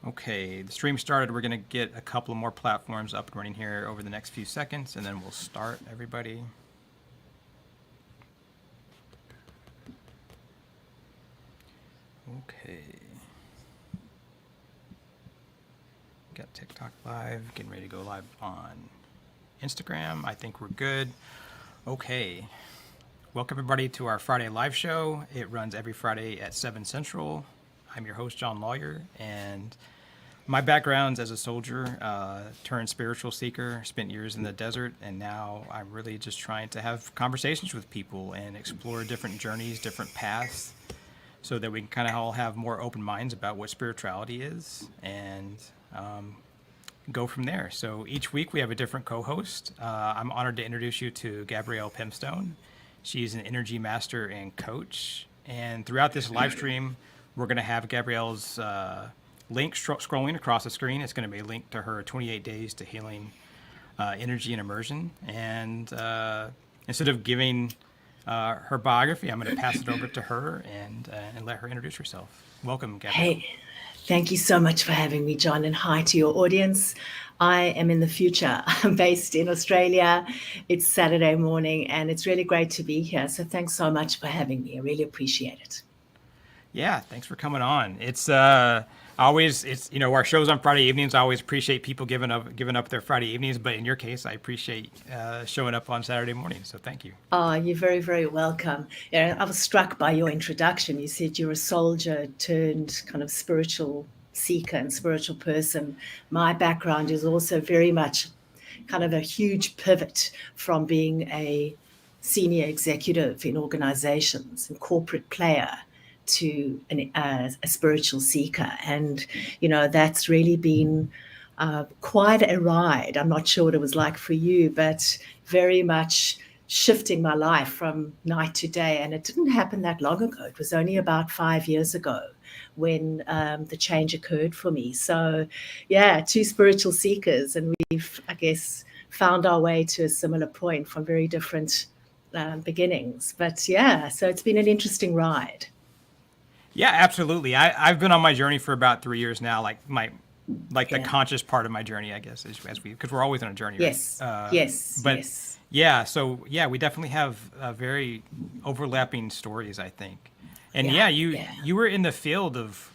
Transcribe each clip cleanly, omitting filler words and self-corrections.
Okay, the stream started. We're going to get a couple of more platforms up and running here over the next few seconds, and then we'll start, everybody. Okay. Got TikTok live, getting ready to go live on Instagram. I think we're good. Okay. Welcome, everybody, to our Friday live show. It runs every Friday at 7 Central. I'm your host, John Lawyer, and my background's as a soldier, turned spiritual seeker, spent years in the desert, and now I'm really just trying to have conversations with people and explore different journeys, different paths, so that we can kind of all have more open minds about what spirituality is and go from there. So each week we have a different co-host. I'm honored to introduce you to Gabrielle Pimstone. She's an energy master and coach. And throughout this live stream, we're going to have Gabrielle's link scrolling across the screen. It's going to be a link to her 28 Days to Healing Energy and Immersion. And instead of giving her biography, I'm going to pass it over to her and let her introduce herself. Welcome, Gabrielle. Hey, thank you so much for having me, John, and hi to your audience. I am in the future. I'm based in Australia. It's Saturday morning, and it's really great to be here. So thanks so much for having me. I really appreciate it. Yeah, thanks for coming on. It's our show's on Friday evenings. I always appreciate people giving up their Friday evenings, but in your case, I appreciate showing up on Saturday mornings. So thank you. Oh, you're very, very welcome. Yeah, I was struck by your introduction. You said you're a soldier turned kind of spiritual seeker and spiritual person. My background is also very much kind of a huge pivot from being a senior executive in organizations and corporate player to a spiritual seeker. And, that's really been quite a ride. I'm not sure what it was like for you, but very much shifting my life from night to day. And it didn't happen that long ago. It was only about 5 years ago when the change occurred for me. So, yeah, two spiritual seekers. And we've, I guess, found our way to a similar point from very different beginnings. But yeah, so it's been an interesting ride. Yeah, absolutely. I've been on my journey for about 3 years now, the conscious part of my journey, I guess, because we're always on a journey, yes. right? Yes. But yes. yeah, so yeah, we definitely have very overlapping stories, I think. And you were in the field of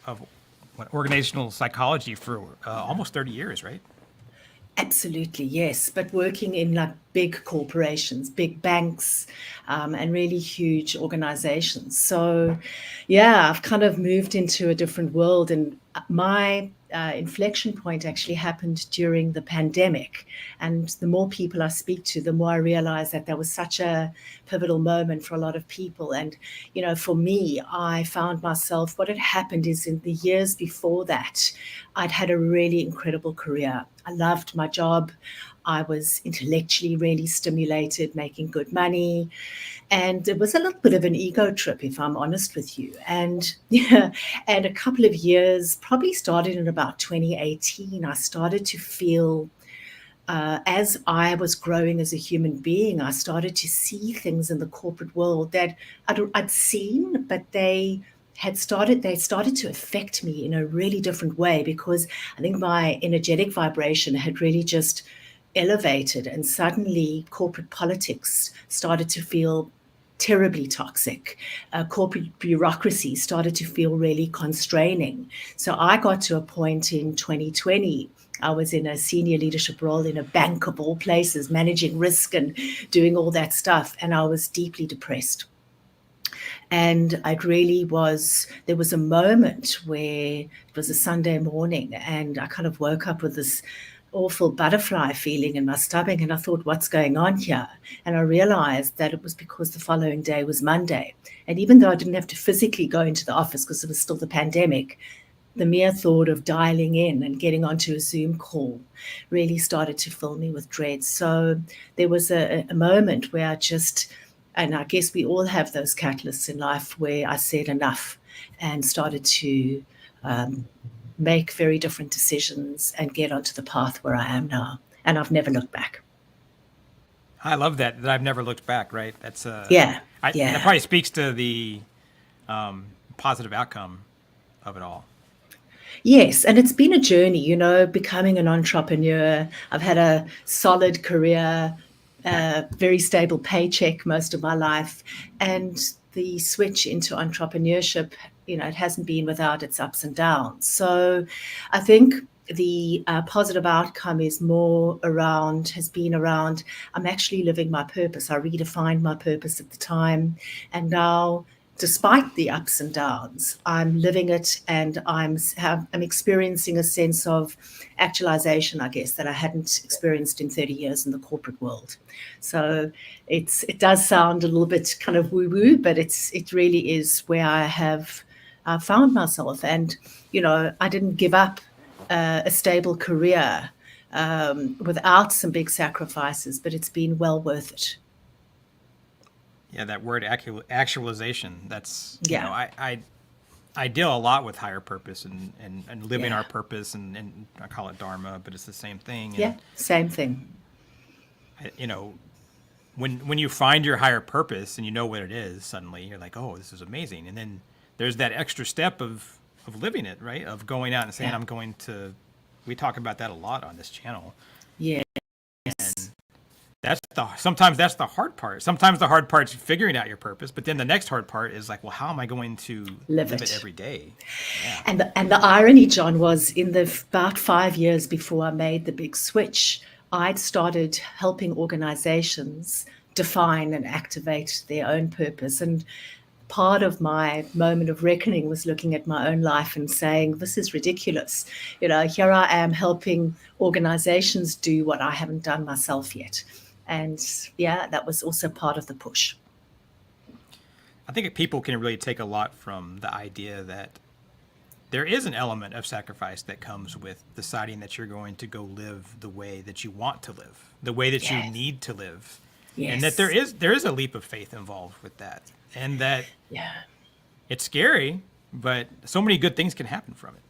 organizational psychology for almost 30 years, right? Absolutely, yes. But working in like big corporations, big banks, and really huge organizations. So, yeah, I've kind of moved into a different world. And my inflection point actually happened during the pandemic. And the more people I speak to, the more I realize that was such a pivotal moment for a lot of people. And, for me, I found myself, what had happened is in the years before that, I'd had a really incredible career. I loved my job. I was intellectually really stimulated, making good money. And it was a little bit of an ego trip, if I'm honest with you. And and a couple of years, probably started in about 2018, I started to feel as I was growing as a human being, I started to see things in the corporate world that I'd seen, but they started to affect me in a really different way, because I think my energetic vibration had really just elevated, and suddenly corporate politics started to feel terribly toxic. Corporate bureaucracy started to feel really constraining. So I got to a point in 2020. I was in a senior leadership role in a bank of all places, managing risk and doing all that stuff. And I was deeply depressed. And there was a moment where it was a Sunday morning and I kind of woke up with this awful butterfly feeling in my stomach. And I thought, what's going on here? And I realized that it was because the following day was Monday. And even though I didn't have to physically go into the office because it was still the pandemic, the mere thought of dialing in and getting onto a Zoom call really started to fill me with dread. So there was a moment where and I guess we all have those catalysts in life, where I said enough and started to make very different decisions and get onto the path where I am now. And I've never looked back. I love that I've never looked back, right? That's That probably speaks to the positive outcome of it all. Yes, and it's been a journey, becoming an entrepreneur. I've had a solid career, very stable paycheck most of my life, and the switch into entrepreneurship, it hasn't been without its ups and downs. So I think the positive outcome has been around, I'm actually living my purpose. I redefined my purpose at the time, and now, despite the ups and downs, I'm living it, and I'm experiencing a sense of actualization, I guess, that I hadn't experienced in 30 years in the corporate world. So it does sound a little bit kind of woo woo, but it really is where I have found myself. And I didn't give up a stable career without some big sacrifices, but it's been well worth it. Yeah, that word actualization. That's Yeah, I deal a lot with higher purpose and living yeah, our purpose, and I call it dharma, but it's the same thing. yeah, And same thing. you know, when you find your higher purpose and you know what it is, suddenly you're like, oh, this is amazing. And then there's that extra step of living it, right? Of going out and saying, Yeah, I'm going to. We talk about that a lot on this channel. yes, Sometimes that's the hard part. Sometimes the hard part's figuring out your purpose, but then the next hard part is like, well, how am I going to live live it it. every day? Yeah. And the irony, John, was in the about 5 years before I made the big switch, I'd started helping organizations define and activate their own purpose. And part of my moment of reckoning was looking at my own life and saying, this is ridiculous. Here I am helping organizations do what I haven't done myself yet. And yeah, that was also part of the push. I think people can really take a lot from the idea that there is an element of sacrifice that comes with deciding that you're going to go live the way that you want to live, the way that you Yes. need to live, and that Yes. there is a leap of faith involved with that, and that Yeah. it's scary, but so many good things can happen from it.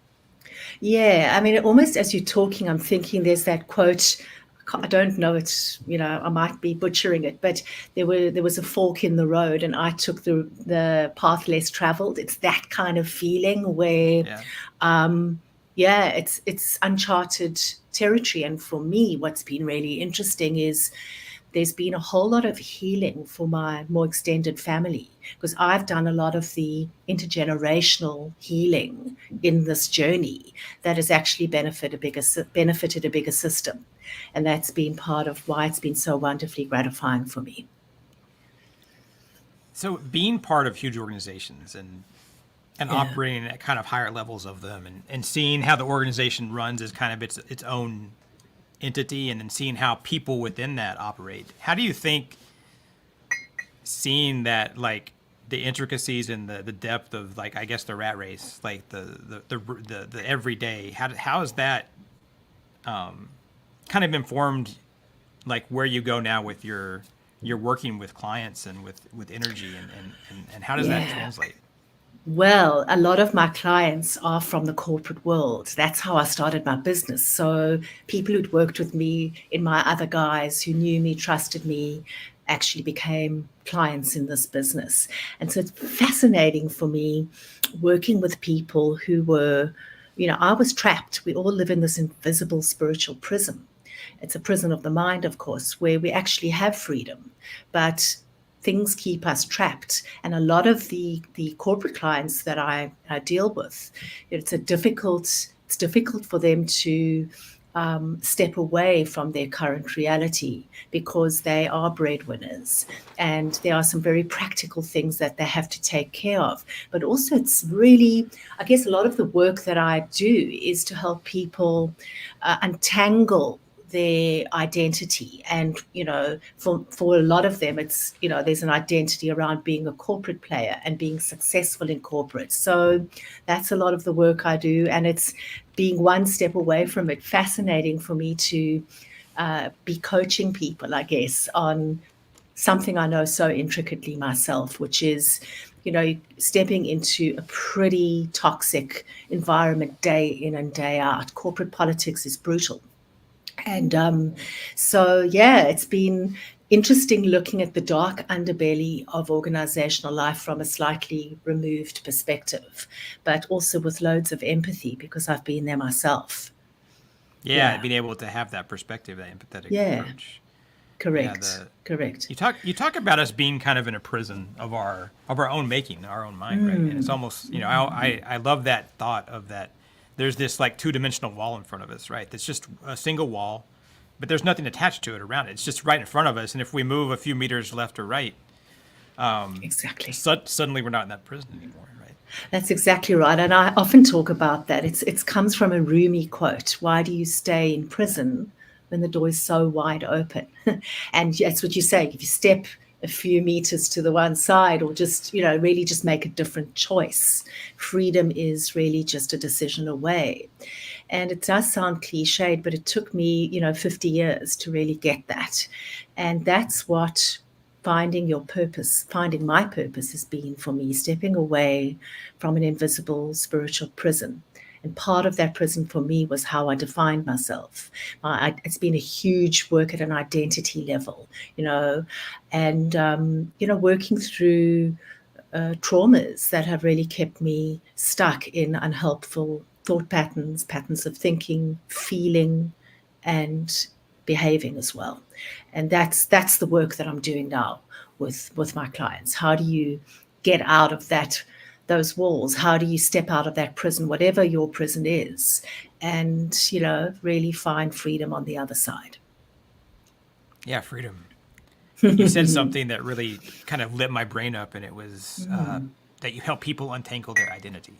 Yeah, I mean, almost as you're talking, I'm thinking there's that quote. I don't know it. I might be butchering it, but there was a fork in the road, and I took the path less traveled. It's that kind of feeling where, Yeah. yeah, it's uncharted territory. And for me, what's been really interesting is there's been a whole lot of healing for my more extended family, because I've done a lot of the intergenerational healing in this journey that has actually benefited a bigger system. And that's been part of why it's been so wonderfully gratifying for me. So being part of huge organizations and Yeah. operating at kind of higher levels of them, and seeing how the organization runs as kind of its own entity, and then seeing how people within that operate. How do you think seeing that, like the intricacies and the depth of, like, I guess the rat race, like the everyday, how is that kind of informed, like where you go now with your working with clients and with energy, and how does that Yeah. translate? Well, a lot of my clients are from the corporate world. That's how I started my business. So people who'd worked with me in my other guys, who knew me, trusted me, actually became clients in this business. And so it's fascinating for me working with people who were, I was trapped. We all live in this invisible spiritual prison. It's a prison of the mind, of course, where we actually have freedom, but things keep us trapped. And a lot of the corporate clients that I deal with, it's difficult for them to step away from their current reality, because they are breadwinners, and there are some very practical things that they have to take care of. But also, it's really, I guess, a lot of the work that I do is to help people untangle their identity. And for a lot of them, it's, there's an identity around being a corporate player and being successful in corporate. So that's a lot of the work I do, and it's being one step away from it, fascinating for me to be coaching people, I guess, on something I know so intricately myself, which is, stepping into a pretty toxic environment day in and day out. Corporate politics is brutal. And so, yeah, it's been interesting looking at the dark underbelly of organizational life from a slightly removed perspective, but also with loads of empathy because I've been there myself. Yeah, Yeah. being able to have that perspective, that empathetic Yeah. approach. Yeah, Correct. Correct. you talk about us being kind of in a prison of our own making, our own mind, right? And it's almost, I love that thought of that. There's this like two-dimensional wall in front of us, right? That's just a single wall, but there's nothing attached to it around it. It's just right in front of us, and if we move a few meters left or right, Exactly. suddenly we're not in that prison anymore, right? That's exactly right. And I often talk about that. It comes from a Rumi quote. Why do you stay in prison when the door is so wide open? And that's what you say. If you step a few meters to the one side or just, really just make a different choice, freedom is really just a decision away. And it does sound cliched, but it took me, 50 years to really get that. And that's what finding my purpose has been for me, stepping away from an invisible spiritual prison. And part of that prison for me was how I defined myself. It's been a huge work at an identity level, and, working through traumas that have really kept me stuck in unhelpful thought patterns of thinking, feeling, and behaving as well. And that's the work that I'm doing now with my clients. How do you get out of those walls? How do you step out of that prison, whatever your prison is, and really find freedom on the other side? Yeah, freedom. You said something that really kind of lit my brain up, and it was that you help people untangle their identity,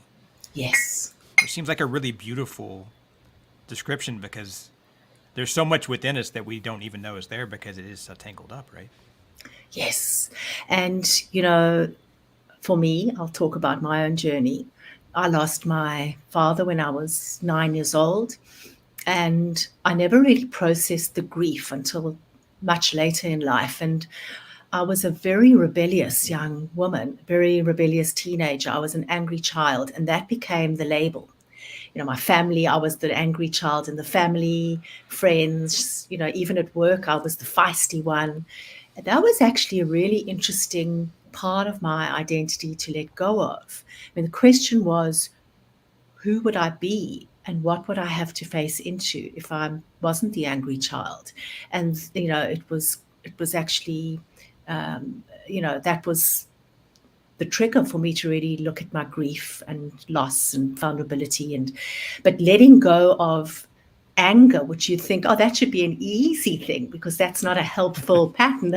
Yes. which seems like a really beautiful description because there's so much within us that we don't even know is there because it is so tangled up, right? Yes. And, for me, I'll talk about my own journey. I lost my father when I was 9 years old, and I never really processed the grief until much later in life. And I was a very rebellious young woman, very rebellious teenager. I was an angry child, and that became the label. My family, I was the angry child in the family, friends, even at work, I was the feisty one. And that was actually a really interesting part of my identity to let go of. I mean, the question was, who would I be and what would I have to face into if I wasn't the angry child? And, it was actually, that was the trigger for me to really look at my grief and loss and vulnerability, but letting go of anger, which you think, oh, that should be an easy thing because that's not a helpful pattern.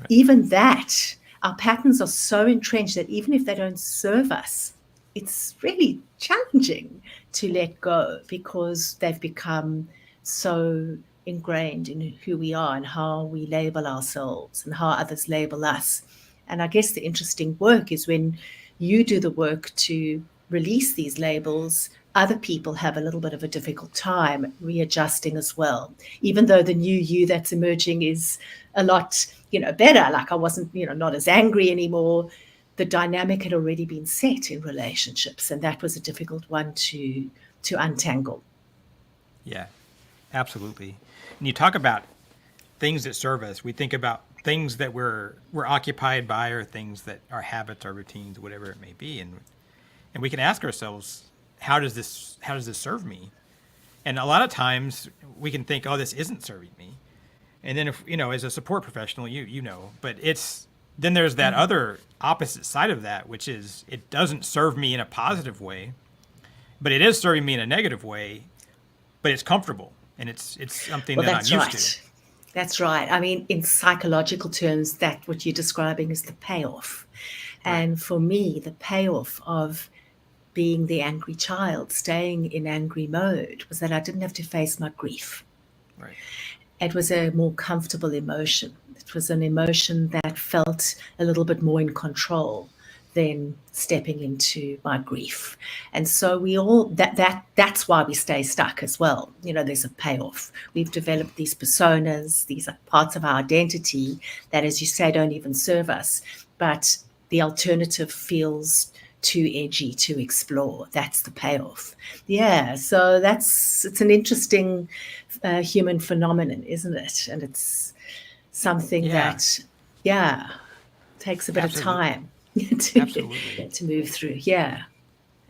Even that, our patterns are so entrenched that even if they don't serve us, it's really challenging to let go because they've become so ingrained in who we are and how we label ourselves and how others label us. And I guess the interesting work is when you do the work to release these labels, other people have a little bit of a difficult time readjusting as well. Even though the new you that's emerging is a lot, better, like I wasn't, not as angry anymore. The dynamic had already been set in relationships, and that was a difficult one to untangle. Yeah, absolutely. And you talk about things that serve us. We think about things that we're occupied by, or things that are habits, our routines, whatever it may be, and we can ask ourselves, how does this serve me? And a lot of times we can think, oh, this isn't serving me. And then if as a support professional, but it's then there's that other opposite side of that, which is it doesn't serve me in a positive way, but it is serving me in a negative way, but it's comfortable and it's something Well, that I'm that's used right. to. That's right. I mean, in psychological terms, that what you're describing is the payoff. Right. And for me, the payoff of being the angry child, staying in angry mode, was that I didn't have to face my grief. Right. It was a more comfortable emotion. It was an emotion that felt a little bit more in control than stepping into my grief. And so we all that's why we stay stuck as well. There's a payoff. We've developed these personas, these are parts of our identity that, as you say, don't even serve us. But the alternative feels too edgy to explore. That's the payoff. Yeah, so it's an interesting human phenomenon, isn't it? And it's something Yeah, that, yeah, takes a bit of absolutely. time Absolutely. to move through. Yeah.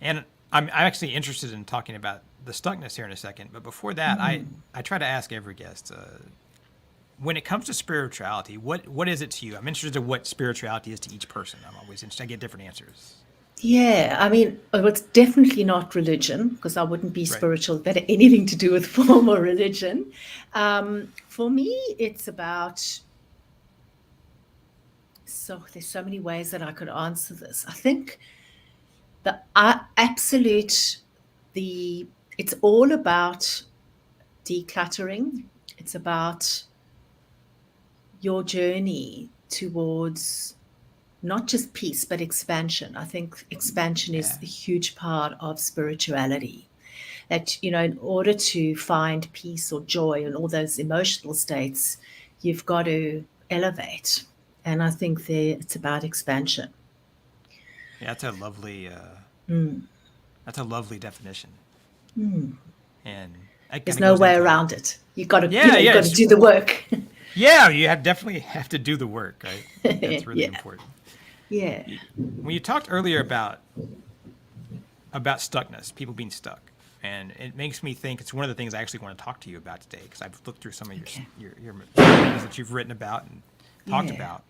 And I'm actually interested in talking about the stuckness here in a second. But before that, I try to ask every guest, when it comes to spirituality, what is it to you? I'm interested in what spirituality is to each person. I'm always interested. I get different answers. Yeah, I mean, it's definitely not religion because I wouldn't be Right. spiritual if it had anything to do with form or religion. For me, it's about, so there's so many ways that I could answer this. I think the absolute, the it's all about decluttering. It's about your journey towards not just peace, but expansion. I think expansion is Yeah. a huge part of spirituality. That, in order to find peace or joy and all those emotional states, you've got to elevate. And I think it's about expansion. Yeah. That's a lovely definition. And that There's kind of no goes way into, around it. You've got to, yeah, you've yeah, got to it's, do the work. yeah. You definitely have to do the work, right? That's really Yeah, important. yeah, When you talked earlier about stuckness, people being stuck, and it makes me think it's one of the things I actually want to talk to you about today because I've looked through some of okay, your things that you've written about and talked yeah, about,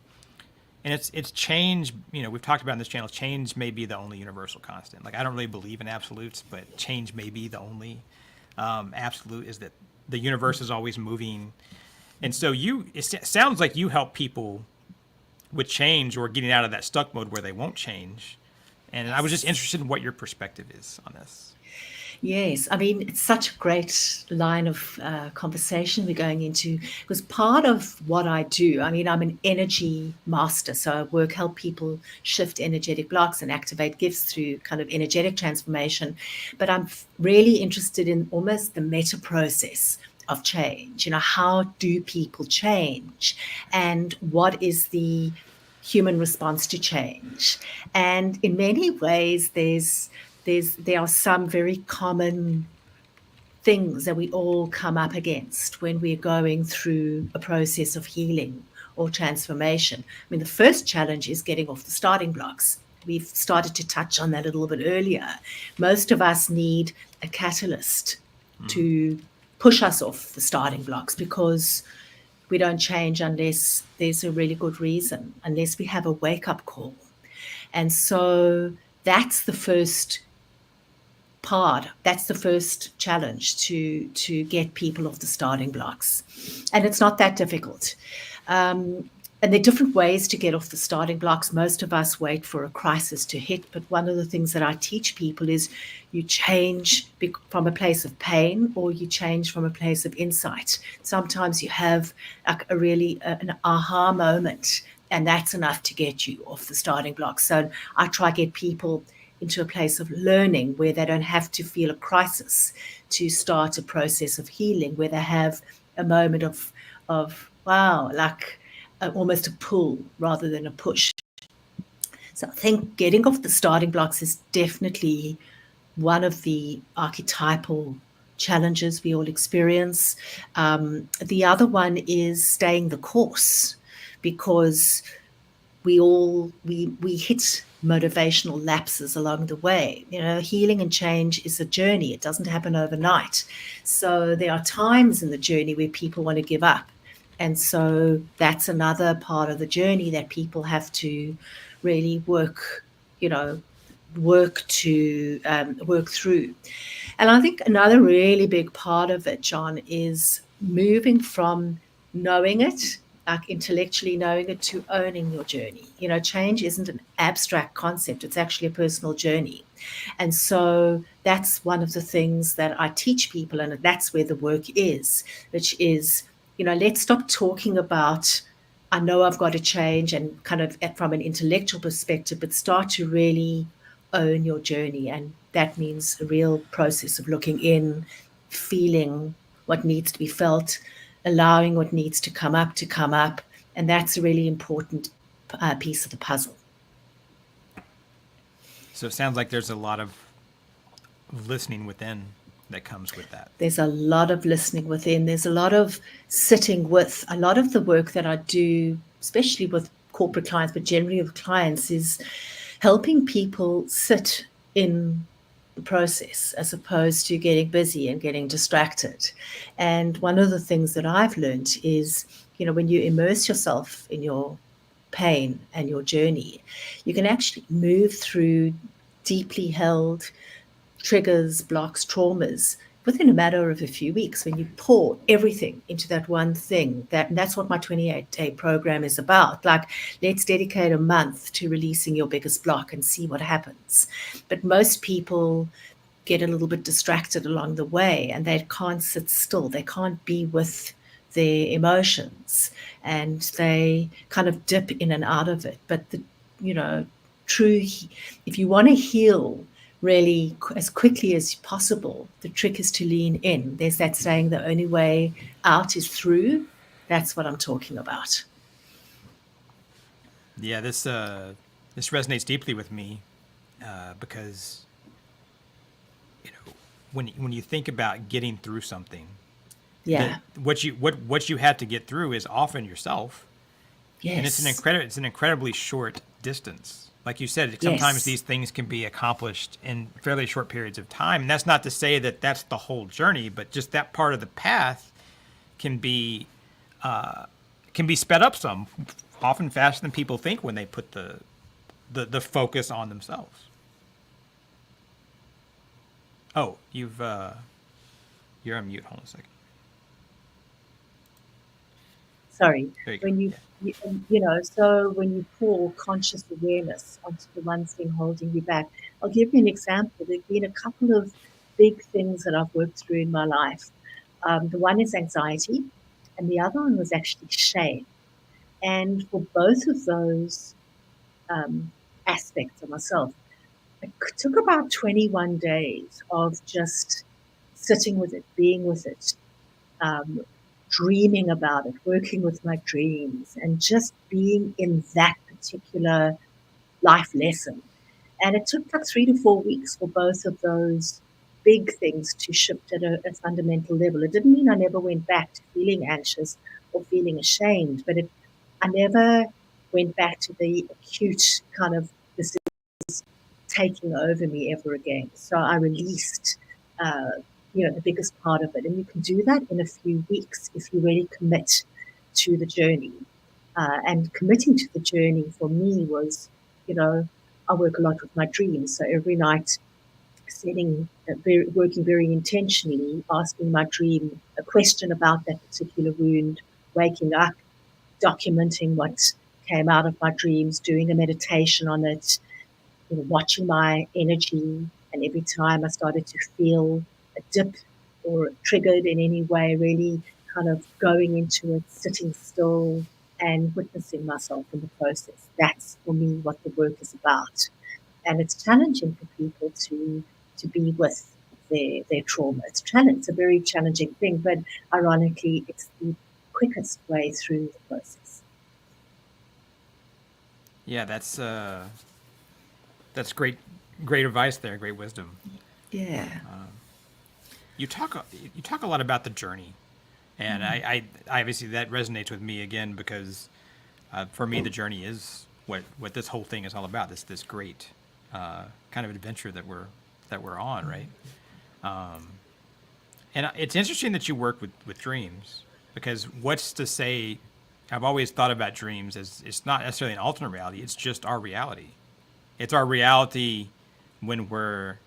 and it's change. We've talked about in this channel. Change may be the only universal constant. Like I don't really believe in absolutes, but change may be the only absolute. Is that the universe is always moving, and so sounds like you help people with change or getting out of that stuck mode where they won't change. And I was just yes. interested in what your perspective is on this. Yes, I mean, it's such a great line of conversation we're going into because part of what I do, I mean, I'm an energy master. So I help people shift energetic blocks and activate gifts through kind of energetic transformation. But I'm really interested in almost the meta process of change. How do people change? And what is the human response to change? And in many ways, there are some very common things that we all come up against when we're going through a process of healing or transformation. I mean, the first challenge is getting off the starting blocks. We've started to touch on that a little bit earlier. Most of us need a catalyst to push us off the starting blocks because we don't change unless there's a really good reason, unless we have a wake up call. And so that's the first part. That's the first challenge to get people off the starting blocks, and it's not that difficult. And there are different ways to get off the starting blocks. Most of us wait for a crisis to hit, but one of the things that I teach people is you change from a place of pain or you change from a place of insight. Sometimes you have a really an aha moment, and that's enough to get you off the starting blocks. So I try to get people into a place of learning where they don't have to feel a crisis to start a process of healing, where they have a moment of wow, like almost a pull rather than a push. So I think getting off the starting blocks is definitely one of the archetypal challenges we all experience. The other one is staying the course because we hit motivational lapses along the way. Healing and change is a journey. It doesn't happen overnight. So there are times in the journey where people want to give up. And so that's another part of the journey that people have to really you know, work through. And I think another really big part of it, John, is moving from knowing it, like intellectually knowing it, to owning your journey. Change isn't an abstract concept, it's actually a personal journey. And so that's one of the things that I teach people, and that's where the work is, which is, let's stop talking about, I know I've got to change, and kind of from an intellectual perspective, but start to really own your journey. And that means a real process of looking in, feeling what needs to be felt, allowing what needs to come up. And that's a really important piece of the puzzle. So it sounds like there's a lot of listening within. that comes with that. There's a lot of listening within. There's a lot of sitting with. A lot of the work that I do, especially with corporate clients, but generally with clients, is helping people sit in the process as opposed to getting busy and getting distracted. And one of the things that I've learned is, when you immerse yourself in your pain and your journey, you can actually move through deeply held triggers, blocks, traumas within a matter of a few weeks when you pour everything into that one thing. And that's what my 28-day program is about. Like, let's dedicate a month to releasing your biggest block and see what happens. But most people get a little bit distracted along the way, and they can't sit still. They can't be with their emotions, and they kind of dip in and out of it. But true, if you want to heal really as quickly as possible, the trick is to lean in. There's that saying, the only way out is through. That's what I'm talking about. Yeah, this resonates deeply with me because when you think about getting through something, Yeah. what you have to get through is often yourself. Yes. And it's an incredibly short distance. Like you said, sometimes these things can be accomplished in fairly short periods of time. And that's not to say that that's the whole journey, but just that part of the path can be sped up some, often faster than people think when they put the focus on themselves. Oh, you're on mute. Hold on a second. Sorry. When so when you pour conscious awareness onto the one thing holding you back, I'll give you an example. There've been a couple of big things that I've worked through in my life. The one is anxiety, and the other one was actually shame. And for both of those aspects of myself, it took about 21 days of just sitting with it, being with it, dreaming about it, working with my dreams, and just being in that particular life lesson. And it took like 3 to 4 weeks for both of those big things to shift at a fundamental level. It didn't mean I never went back to feeling anxious or feeling ashamed, but I never went back to the acute kind of, this is taking over me ever again. So I released the biggest part of it. And you can do that in a few weeks if you really commit to the journey. And committing to the journey for me was, I work a lot with my dreams. So every night, working very intentionally, asking my dream a question about that particular wound, waking up, documenting what came out of my dreams, doing a meditation on it, watching my energy. And every time I started to feel a dip or triggered in any way, really kind of going into it, sitting still and witnessing myself in the process. That's for me what the work is about. And it's challenging for people to be with their trauma. It's a very challenging thing, but ironically, it's the quickest way through the process. Yeah, that's great advice there, great wisdom. Yeah. You talk a lot about the journey, and I obviously that resonates with me again because for me the journey is what this whole thing is all about. This great kind of adventure that we're on, right? And it's interesting that you work with dreams, because what's to say? I've always thought about dreams as it's not necessarily an alternate reality. It's just our reality. It's our reality when we're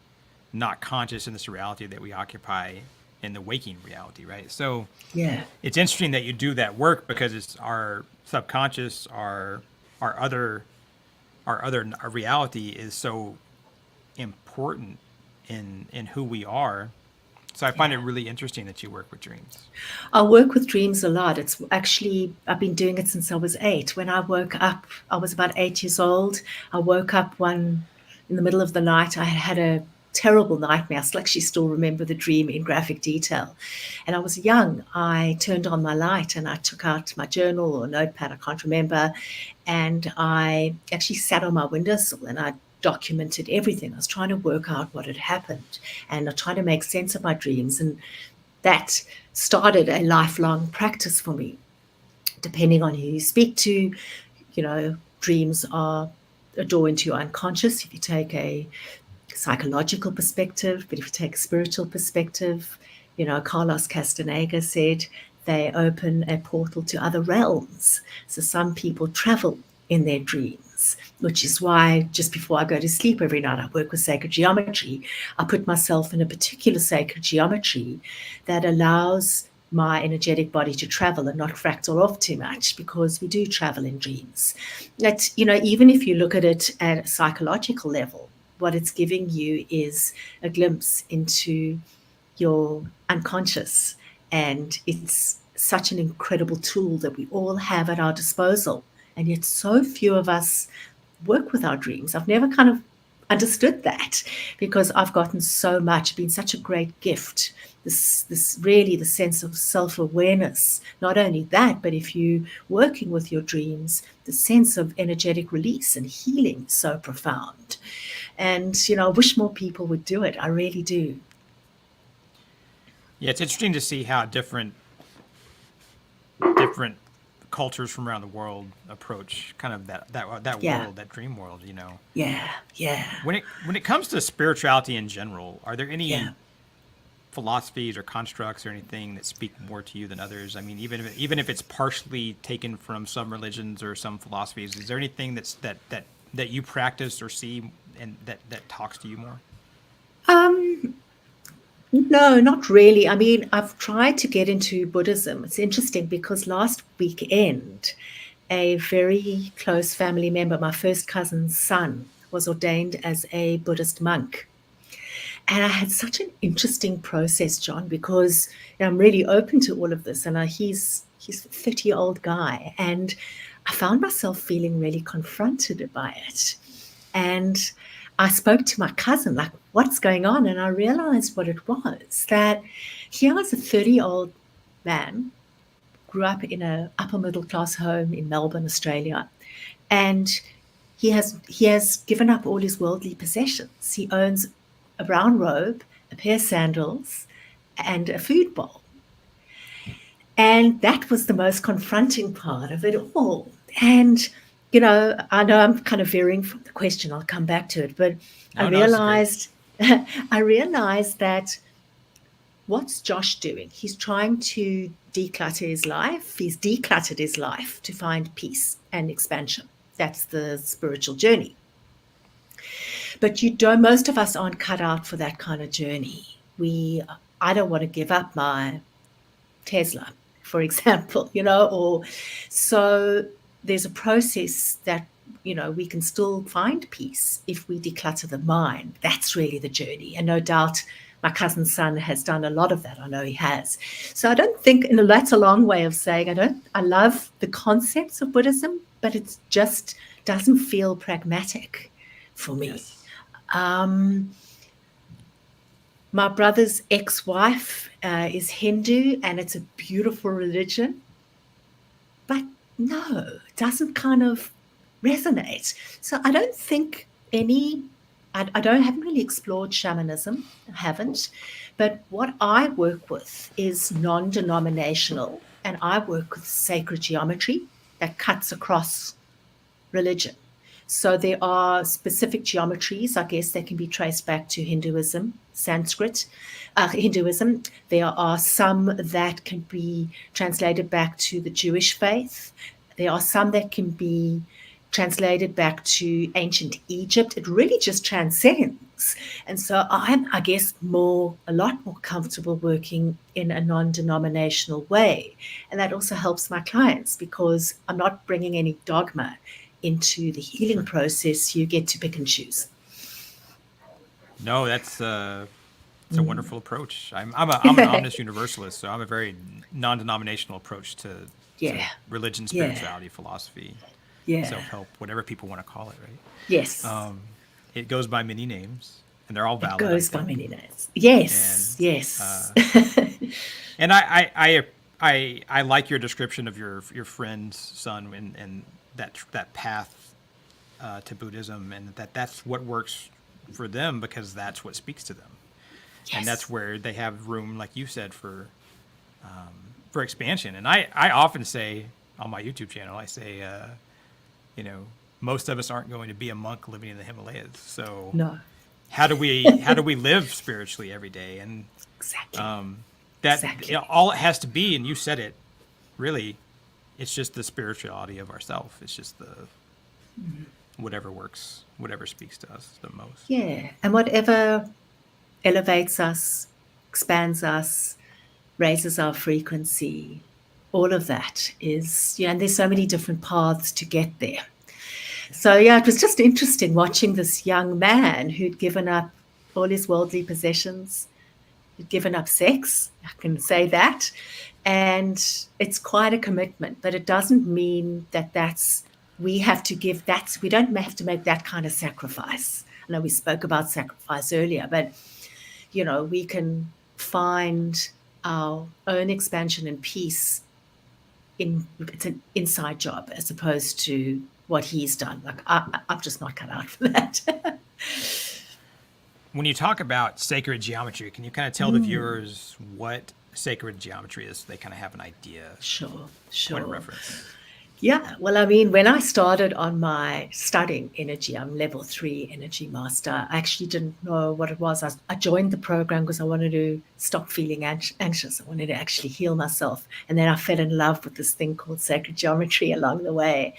not conscious in this reality that we occupy in the waking reality, right? So Yeah. it's interesting that you do that work because it's our subconscious, our reality is so important in who we are. So I find it really interesting that you work with dreams. I work with dreams a lot. It's actually, I've been doing it since I was 8. When I woke up, I was about 8 years old. I woke up in the middle of the night. I had a terrible nightmare. I actually still remember the dream in graphic detail. And I was young. I turned on my light and I took out my journal or notepad, I can't remember. And I actually sat on my windowsill and I documented everything. I was trying to work out what had happened, and I tried to make sense of my dreams. And that started a lifelong practice for me. Depending on who you speak to, dreams are a door into your unconscious if you take a psychological perspective, but if you take a spiritual perspective, Carlos Castaneda said they open a portal to other realms. So some people travel in their dreams, which is why just before I go to sleep every night, I work with sacred geometry. I put myself in a particular sacred geometry that allows my energetic body to travel and not fractal off too much, because we do travel in dreams. That, even if you look at it at a psychological level, what it's giving you is a glimpse into your unconscious. And it's such an incredible tool that we all have at our disposal. And yet so few of us work with our dreams. I've never kind of understood that, because I've gotten so much, been such a great gift. This really the sense of self-awareness. Not only that, but if you're working with your dreams, the sense of energetic release and healing is so profound. And, I wish more people would do it. I really do. Yeah, it's interesting to see how different cultures from around the world approach kind of that Yeah. world, that dream world. Yeah. Yeah. When it comes to spirituality in general, are there any Yeah. philosophies or constructs or anything that speak more to you than others? I mean, even if it's partially taken from some religions or some philosophies, is there anything that you practice or see and that talks to you more? Um, No, not really. I mean, I've tried to get into Buddhism. It's interesting because last weekend, a very close family member, my first cousin's son, was ordained as a Buddhist monk. And I had such an interesting process, John, because I'm really open to all of this. And he's a 30-year-old guy. And I found myself feeling really confronted by it. And I spoke to my cousin, like, what's going on? And I realized what it was, that here was a 30-year-old man, grew up in a upper middle class home in Melbourne, Australia. And he has given up all his worldly possessions. He owns a brown robe, a pair of sandals, and a food bowl. And that was the most confronting part of it all. And, I know I'm kind of veering from the question. I'll come back to it. But I No, this is great. realized, I realized that what's Josh doing? He's trying to declutter his life. He's decluttered his life to find peace and expansion. That's the spiritual journey. But most of us aren't cut out for that kind of journey. I don't want to give up my Tesla, for example, or so there's a process that, we can still find peace if we declutter the mind. That's really the journey. And no doubt my cousin's son has done a lot of that. I know he has. So I don't think, that's a long way of saying I love the concepts of Buddhism, but it just doesn't feel pragmatic for me. Yes. My brother's ex-wife is Hindu, and it's a beautiful religion. But no, it doesn't kind of resonate. So I don't think haven't really explored shamanism. I haven't. But what I work with is non-denominational, and I work with sacred geometry that cuts across religion. So there are specific geometries, I guess, that can be traced back to Hinduism, Hinduism. There are some that can be translated back to the Jewish faith. There are some that can be translated back to ancient Egypt. It really just transcends. And so I'm, I guess, a lot more comfortable working in a non-denominational way. And that also helps my clients because I'm not bringing any dogma into the healing process. You get to pick and choose. No, that's it's a wonderful approach. I'm an omnis universalist, so I'm a very non-denominational approach to Yeah. religion, Yeah. spirituality, philosophy, Yeah. self-help, whatever people want to call it, right? Yes. It goes by many names, and they're all It valid. goes I by think. many names. Yes. And Yes. and I like your description of your friend's son and that path to Buddhism, and that's what works for them because that's what speaks to them, and that's Yes. where they have room, like you said, for expansion. And I often say on my YouTube channel, I say, you know, most of us aren't going to be a monk living in the Himalayas. So No. how do we live spiritually every day? And Exactly. that Exactly. all it has to be, and you said it, really, it's just the spirituality of ourself. It's just the whatever works, whatever speaks to us the most. Yeah. And whatever elevates us, expands us, raises our frequency, all of that is, yeah, and there's so many different paths to get there. So, yeah, it was just interesting watching this young man who'd given up all his worldly possessions, who'd given up sex, I can say that. And it's quite a commitment, but it doesn't mean that we have to give we don't have to make that kind of sacrifice. I know we spoke about sacrifice earlier, but we can find our own expansion and peace it's an inside job as opposed to what he's done. Like I'm just not cut out for that. When you talk about sacred geometry, can you kind of tell the viewers what sacred geometry is so they kind of have an idea, Sure, point of sure. reference? Yeah, well, I mean, when I started on my studying energy, I'm level 3 energy master. I actually didn't know what it was. I joined the program because I wanted to stop feeling anxious. I wanted to actually heal myself. And then I fell in love with this thing called sacred geometry along the way.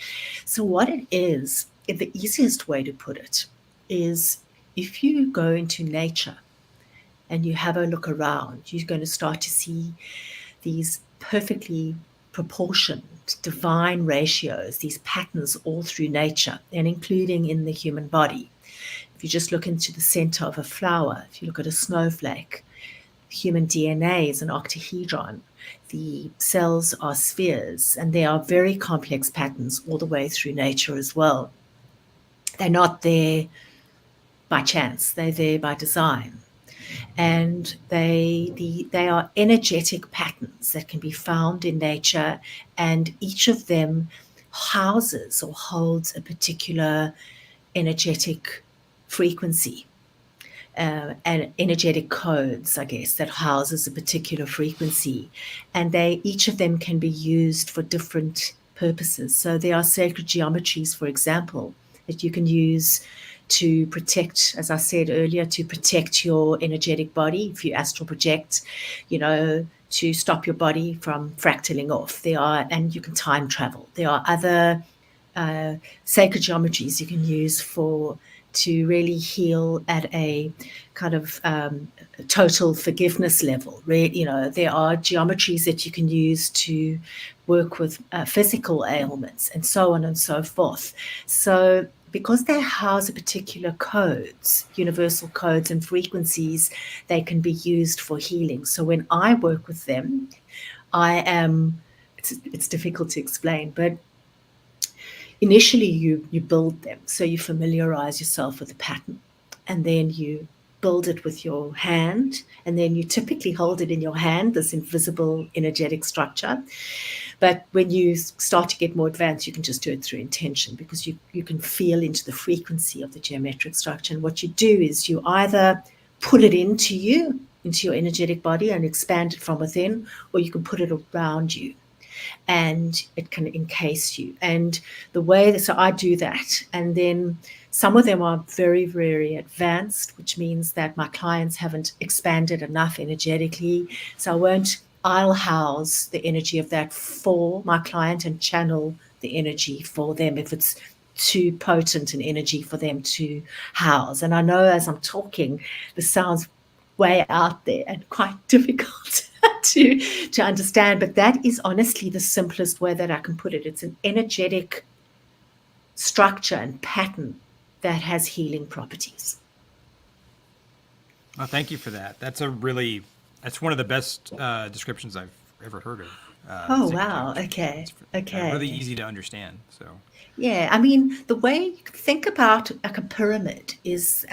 So, what it is, the easiest way to put it is if you go into nature and you have a look around, you're going to start to see these perfectly proportioned divine ratios, these patterns all through nature and including in the human body. If you just look into the center of a flower, if you look at a snowflake, human DNA is an octahedron. The cells are spheres, and there are very complex patterns all the way through nature as well. They're not there by chance, they're there by design. And they are energetic patterns that can be found in nature, and each of them houses or holds a particular energetic frequency, and energetic codes, I guess, that houses a particular frequency, and each of them can be used for different purposes. So there are sacred geometries, for example, that you can use to protect, as I said earlier, to protect your energetic body. If you astral project, to stop your body from fractaling off. And you can time travel. There are other sacred geometries you can use to really heal at a kind of total forgiveness level. There are geometries that you can use to work with physical ailments and so on and so forth. So because they house a particular codes, universal codes and frequencies, they can be used for healing. So when I work with them, it's difficult to explain, but initially you build them. So you familiarize yourself with the pattern, and then you build it with your hand, and then you typically hold it in your hand, this invisible energetic structure. But when you start to get more advanced, you can just do it through intention, because you can feel into the frequency of the geometric structure. And what you do is you either put it into your energetic body and expand it from within, or you can put it around you and it can encase you. And so I do that. And then some of them are very, very advanced, which means that my clients haven't expanded enough energetically. So I'll house the energy of that for my client and channel the energy for them if it's too potent an energy for them to house. And I know as I'm talking, this sounds way out there and quite difficult to understand, but that is honestly the simplest way that I can put it. It's an energetic structure and pattern that has healing properties. Well, thank you for that. That's one of the best descriptions I've ever heard of Oh, sacred wow. geometry. Okay. It's really Okay. easy to understand. So, Yeah. I mean, the way you can think about like a pyramid is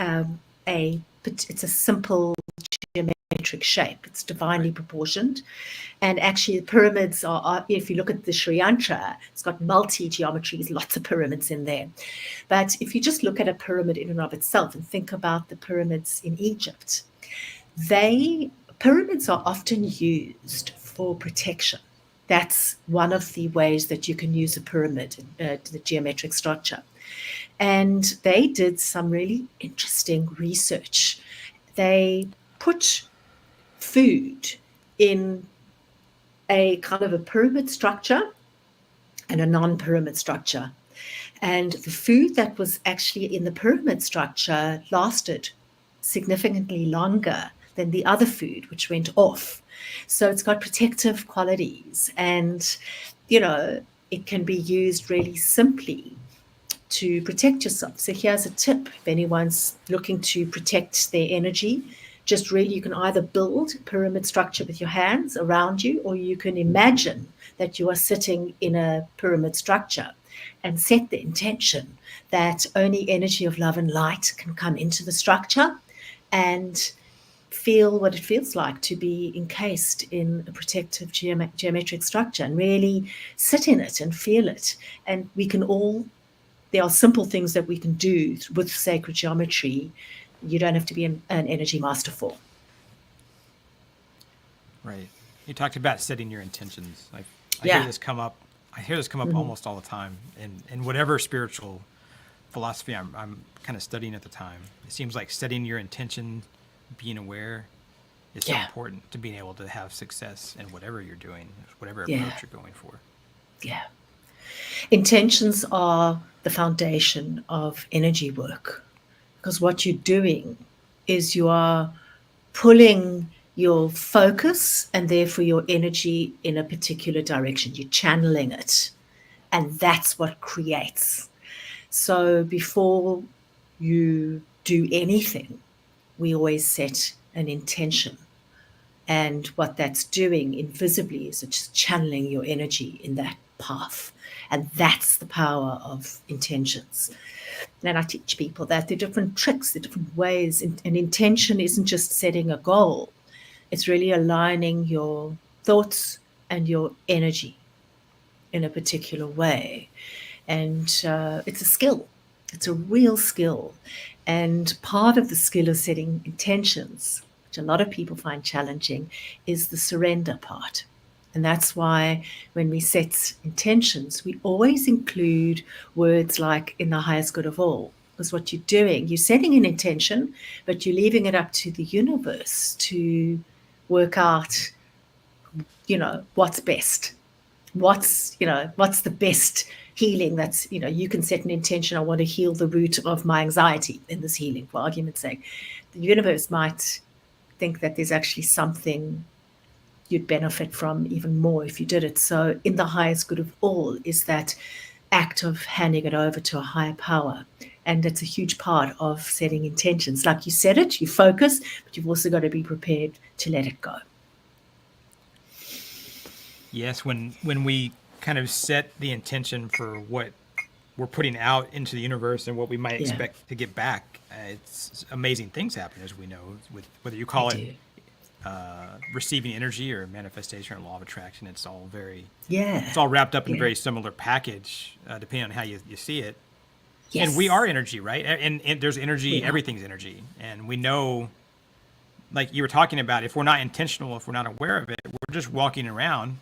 it's a simple geometric geometric shape. It's divinely proportioned. And actually, the pyramids are, if you look at the Sri Yantra, it's got multi-geometries, lots of pyramids in there. But if you just look at a pyramid in and of itself and think about the pyramids in Egypt, pyramids are often used for protection. That's one of the ways that you can use a pyramid, the geometric structure. And they did some really interesting research. They put food in a kind of a pyramid structure and a non-pyramid structure. And the food that was actually in the pyramid structure lasted significantly longer than the other food, which went off. So it's got protective qualities, and, it can be used really simply to protect yourself. So here's a tip: if anyone's looking to protect their energy, just really, you can either build a pyramid structure with your hands around you, or you can imagine that you are sitting in a pyramid structure and set the intention that only energy of love and light can come into the structure, and feel what it feels like to be encased in a protective geometric structure, and really sit in it and feel it. And there are simple things that we can do with sacred geometry. You don't have to be an energy master for. Right. You talked about setting your intentions. I Yeah. hear this come up. Almost all the time, in whatever spiritual philosophy I'm kind of studying at the time. It seems like setting your intention, being aware, is so important to being able to have success in whatever you're doing, whatever approach you're going for. Yeah. Intentions are the foundation of energy work, because what you're doing is you are pulling your focus and therefore your energy in a particular direction. You're channeling it, and that's what creates. So before you do anything, we always set an intention. And what that's doing invisibly is it's just channeling your energy in that path. And that's the power of intentions. And I teach people that there are different tricks, there are different ways. And intention isn't just setting a goal, it's really aligning your thoughts and your energy in a particular way. And it's a skill. It's a real skill. And part of the skill of setting intentions, which a lot of people find challenging, is the surrender part. And that's why when we set intentions, we always include words like "in the highest good of all." Because what you're doing, you're setting an intention, but you're leaving it up to the universe to work out, what's best. What's the best healing that's, you can set an intention: I want to heal the root of my anxiety in this healing, for argument's sake. The universe might think that there's actually something you'd benefit from even more if you did it. So in the highest good of all is that act of handing it over to a higher power. And it's a huge part of setting intentions. Like you said it, you focus, but you've also got to be prepared to let it go. Yes, when we kind of set the intention for what we're putting out into the universe and what we might expect to get back, it's amazing things happen, as we know, with whether you call it receiving energy or manifestation or law of attraction. It's all it's all wrapped up in a very similar package, depending on how you see it. Yes. And we are energy, right? And there's energy, everything's energy. And we know, like you were talking about, if we're not intentional, if we're not aware of it, we're just walking around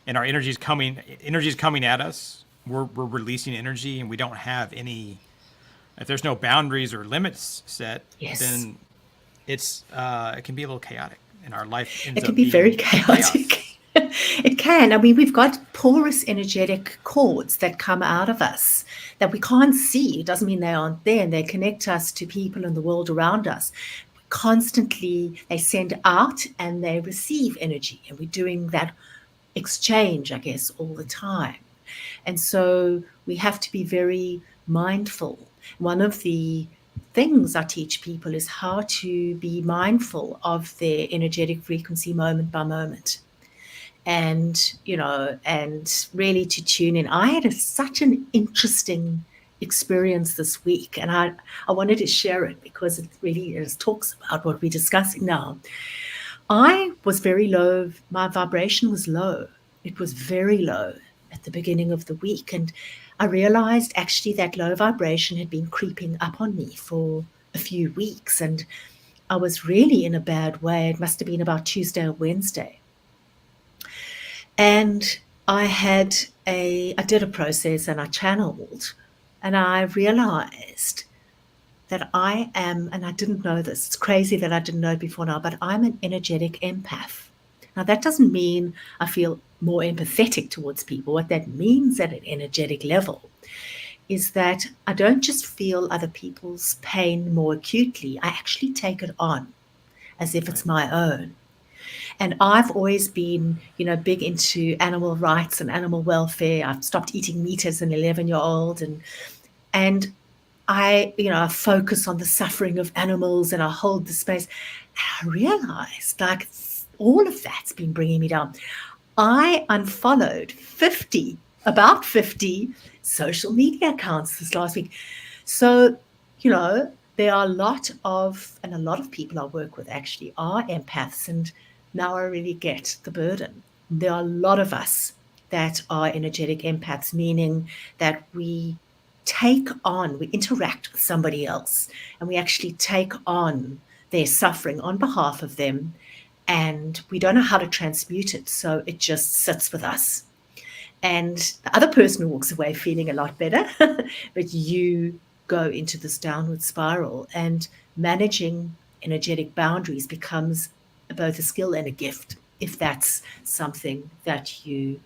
and our energy is coming at us. We're releasing energy, and we don't have any, if there's no boundaries or limits set, then it can be a little chaotic, and our life ends up being chaos. It can be very chaotic. It can. I mean, we've got porous energetic cords that come out of us that we can't see. It doesn't mean they aren't there, and they connect us to people in the world around us. Constantly, they send out and they receive energy, and we're doing that exchange, I guess, all the time. And so we have to be very mindful. One of the things I teach people is how to be mindful of their energetic frequency moment by moment. And, and really to tune in. I had such an interesting experience this week, and I wanted to share it because it really is, talks about what we're discussing now. I was very low. My vibration was low. It was very low at the beginning of the week. And I realized actually that low vibration had been creeping up on me for a few weeks. And I was really in a bad way. It must have been about Tuesday or Wednesday. And I did a process and I channeled, and I realized that I am, and I didn't know this, it's crazy that I didn't know it before now, but I'm an energetic empath. Now, that doesn't mean I feel more empathetic towards people. What that means at an energetic level is that I don't just feel other people's pain more acutely, I actually take it on as if it's my own. And I've always been, big into animal rights and animal welfare. I've stopped eating meat as an 11-year-old, and I focus on the suffering of animals and I hold the space. And I realized like all of that's been bringing me down. I unfollowed about 50 social media accounts this last week. So, there are a lot of people I work with actually are empaths. And now I really get the burden. There are a lot of us that are energetic empaths, meaning that we interact with somebody else, and we actually take on their suffering on behalf of them, and we don't know how to transmute it, so it just sits with us. And the other person walks away feeling a lot better, but you go into this downward spiral, and managing energetic boundaries becomes both a skill and a gift if that's something that you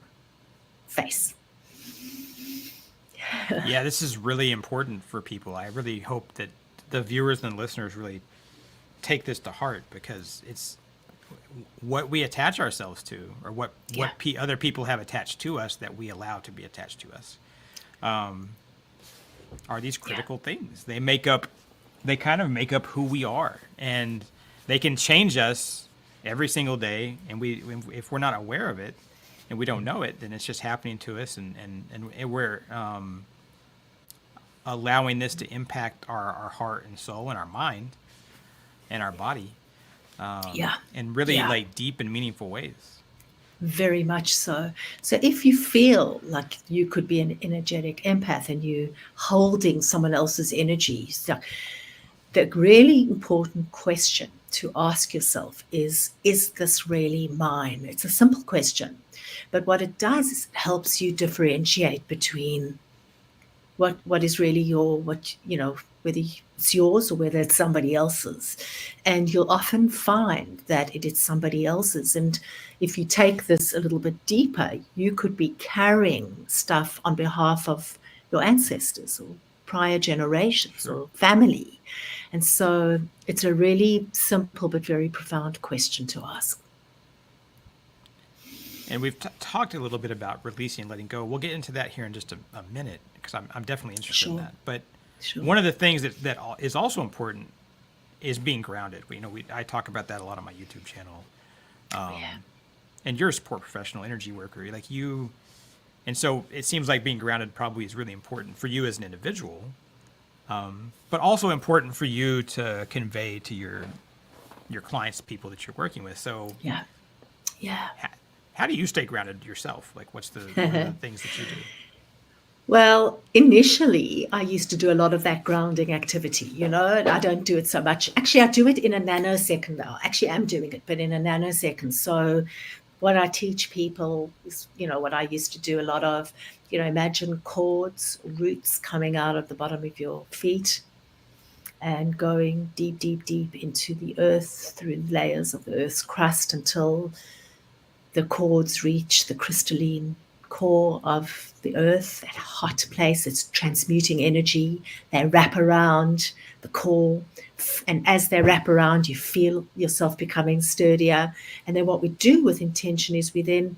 face. Yeah, this is really important for people. I really hope that the viewers and listeners really take this to heart, because it's what we attach ourselves to, or what other people have attached to us that we allow to be attached to us, are these critical things. They kind of make up who we are, and they can change us every single day. And if we're not aware of it and we don't know it, then it's just happening to us, and we're allowing this to impact our heart and soul and our mind and our body, in really Yeah. like deep and meaningful ways. Very much so. So if you feel like you could be an energetic empath and you holding someone else's energy, so the really important question to ask yourself is this really mine? It's a simple question, but what it does is it helps you differentiate between what is really whether it's yours or whether it's somebody else's. And you'll often find that it is somebody else's. And if you take this a little bit deeper, you could be carrying stuff on behalf of your ancestors or prior generations or family. And so it's a really simple but very profound question to ask. And we've talked a little bit about releasing and letting go. We'll get into that here in just a minute, because I'm definitely interested in Sure. that. But Sure. one of the things that is also important is being grounded. I talk about that a lot on my YouTube channel. Yeah. And you're a support professional, energy worker, like you. And so it seems like being grounded probably is really important for you as an individual, but also important for you to convey to your clients, people that you're working with. So Yeah. Yeah. how do you stay grounded yourself? Like, what are the things that you do? Well, initially, I used to do a lot of that grounding activity, and I don't do it so much. Actually, I do it in a nanosecond now. Actually, I'm doing it, but in a nanosecond. So what I teach people is, what I used to do a lot of, imagine cords, roots coming out of the bottom of your feet and going deep, deep, deep into the earth through layers of the earth's crust until the cords reach the crystalline core of the earth, that hot place. It's transmuting energy. They wrap around the core. And as they wrap around, you feel yourself becoming sturdier. And then what we do with intention is we then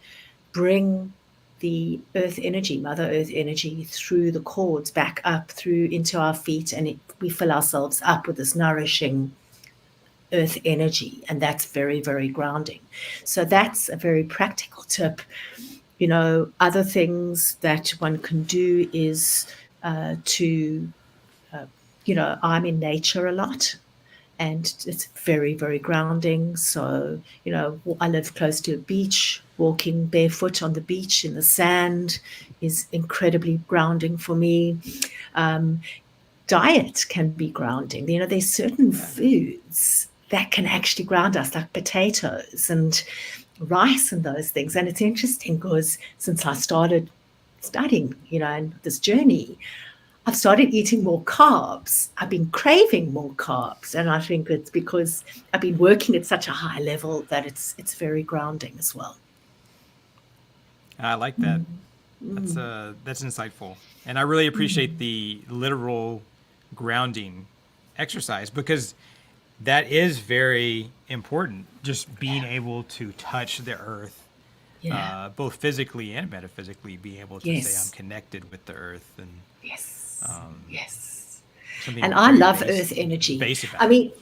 bring the earth energy, Mother Earth energy, through the cords back up through into our feet. And we fill ourselves up with this nourishing earth energy. And that's very, very grounding. So that's a very practical tip. Other things that one can do is to, I'm in nature a lot, and it's very, very grounding. So, I live close to a beach. Walking barefoot on the beach in the sand is incredibly grounding for me. Um, Diet can be grounding. There's certain foods that can actually ground us, like potatoes and rice and those things. And it's interesting because since I started studying, and this journey, I've started eating more carbs. I've been craving more carbs, and I think it's because I've been working at such a high level that it's very grounding as well. I like that. That's insightful, and I really appreciate the literal grounding exercise, because that is very important. Just being Yeah. able to touch the earth, Yeah. both physically and metaphysically, being able to say I'm Yes. connected with the earth, and Yes. Yes. something And I very love earth energy. base I about it. mean,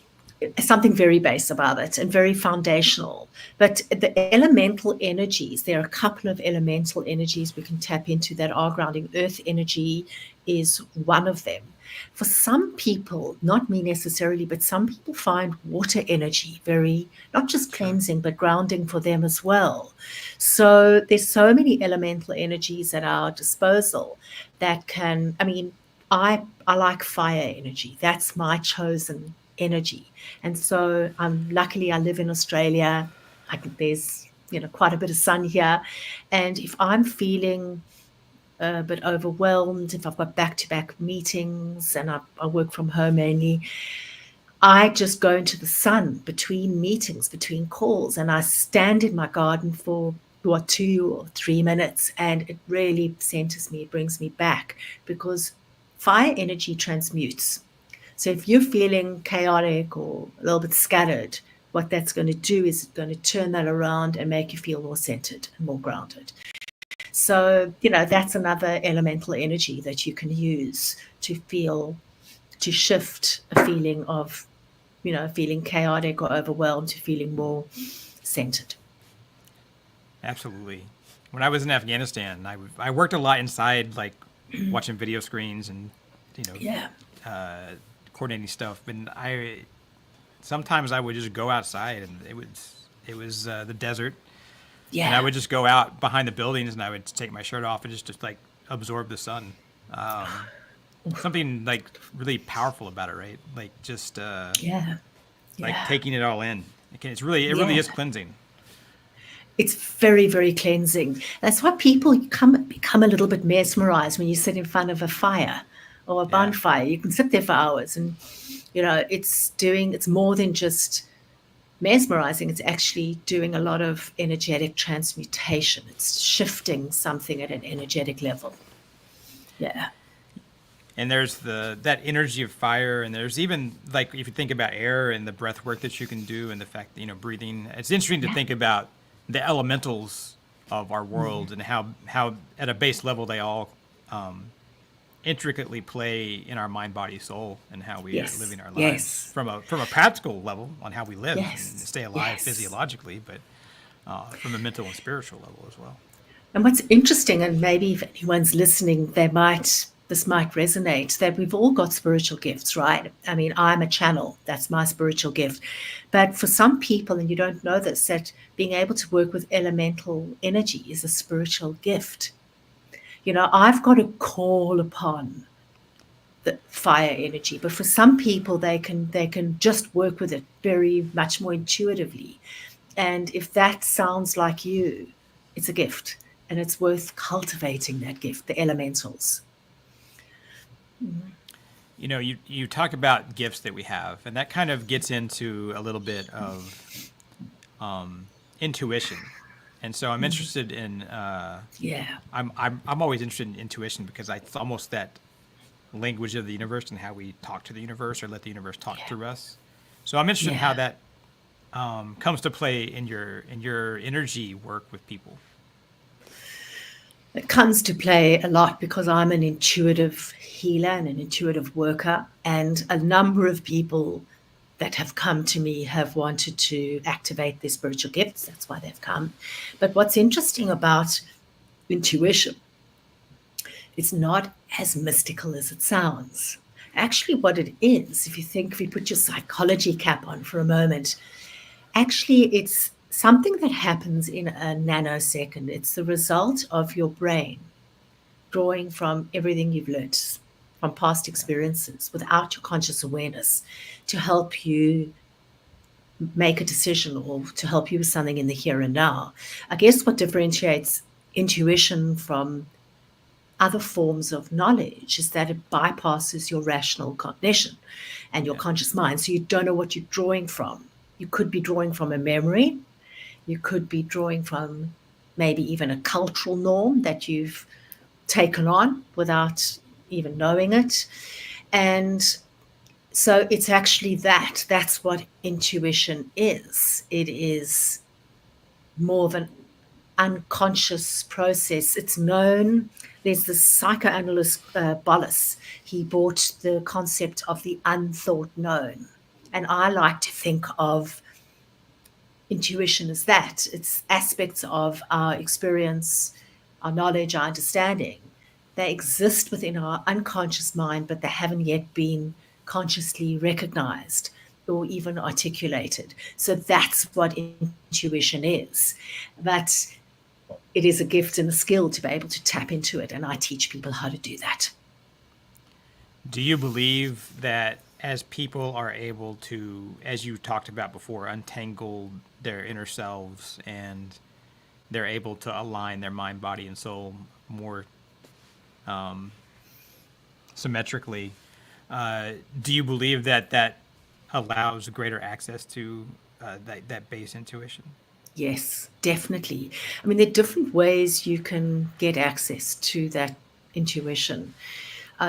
something very base about it and very foundational. But the elemental energies, there are a couple of elemental energies we can tap into that are grounding. Earth energy is one of them. For some people, not me necessarily, but some people find water energy very, not just Sure. cleansing, but grounding for them as well. So there's so many elemental energies at our disposal that can, I like fire energy. That's my chosen energy. And so luckily I live in Australia. There's quite a bit of sun here, and if I'm feeling a bit overwhelmed, if I've got back-to-back meetings and I work from home mainly, I just go into the sun between meetings, between calls, and I stand in my garden for 2 or 3 minutes, and it really centers me, it brings me back, because fire energy transmutes. So if you're feeling chaotic or a little bit scattered, what that's going to do is it's going to turn that around and make you feel more centered and more grounded. So, that's another elemental energy that you can use to shift a feeling of, feeling chaotic or overwhelmed to feeling more centered. Absolutely. When I was in Afghanistan, I worked a lot inside, like watching video screens and you know Yeah. coordinating stuff. And sometimes I would just go outside, and it was the desert, and I Yeah. would just go out behind the buildings, and I would take my shirt off and just like absorb the sun. Something like really powerful about it, right? Like just Yeah. like Yeah. taking it all in. It really Yeah. is cleansing. It's very, very cleansing. That's why people become a little bit mesmerized when you sit in front of a fire or a Yeah. bonfire. You can sit there for hours, and it's more than just mesmerizing. It's actually doing a lot of energetic transmutation. It's shifting something at an energetic level. Yeah. And there's that energy of fire, and there's even, like, if you think about air and the breath work that you can do, and the fact that breathing, it's interesting to Yeah. think about the elementals of our world, and how at a base level they all intricately play in our mind, body, soul, and how we are Yes. living our lives Yes. from a practical level on how we live and Yes. stay alive Yes. physiologically, but from a mental and spiritual level as well. And what's interesting, and maybe if anyone's listening, this might resonate, that we've all got spiritual gifts, right? I mean, I'm a channel, that's my spiritual gift. But for some people, and you don't know this, that being able to work with elemental energy is a spiritual gift. I've got to call upon the fire energy, but for some people, they can just work with it very much more intuitively. And if that sounds like you, it's a gift, and it's worth cultivating that gift, the elementals. You talk about gifts that we have, and that kind of gets into a little bit of intuition. And so I'm interested in Yeah. I'm always interested in intuition, because it's almost that language of the universe and how we talk to the universe or let the universe talk Yeah. through us. So I'm interested in how Yeah. that comes to play in your energy work with people. It comes to play a lot because I'm an intuitive healer and an intuitive worker, and a number of people that have come to me have wanted to activate their spiritual gifts. That's why they've come. But what's interesting about intuition It's not as mystical as it sounds. Actually, what it is, if you put your psychology cap on for a moment, actually, it's something that happens in a nanosecond. It's the result of your brain drawing from everything you've learnt from past experiences without your conscious awareness to help you make a decision or to help you with something in the here and now. I guess what differentiates intuition from other forms of knowledge is that it bypasses your rational cognition and your Yeah. conscious mind. So you don't know what you're drawing from. You could be drawing from a memory, you could be drawing from maybe even a cultural norm that you've taken on without even knowing it. And so it's actually that's what intuition is. It is more of an unconscious process. It's known. There's this psychoanalyst, Bollis. He brought the concept of the unthought known. And I like to think of intuition as that. It's aspects of our experience, our knowledge, our understanding. They exist within our unconscious mind, but they haven't yet been consciously recognized or even articulated. So that's what intuition is. But it is a gift and a skill to be able to tap into it. And I teach people how to do that. Do you believe that as people are able to, as you talked about before, untangle their inner selves and they're able to align their mind, body, and soul more symmetrically, do you believe that that allows greater access to that base intuition? Yes, definitely. I mean, there are different ways you can get access to that intuition.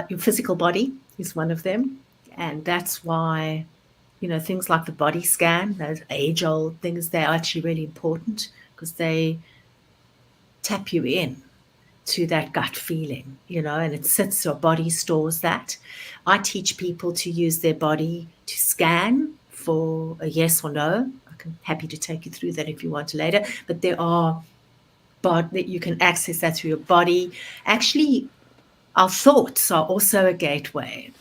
Your physical body is one of them. And that's why, things like the body scan, those age old things, they're actually really important because they tap you in to that gut feeling, and it sits, your body stores that. I teach people to use their body to scan for a yes or no. I'm happy to take you through that if you want to later, but there are, but that you can access that through your body. Actually, our thoughts are also a gateway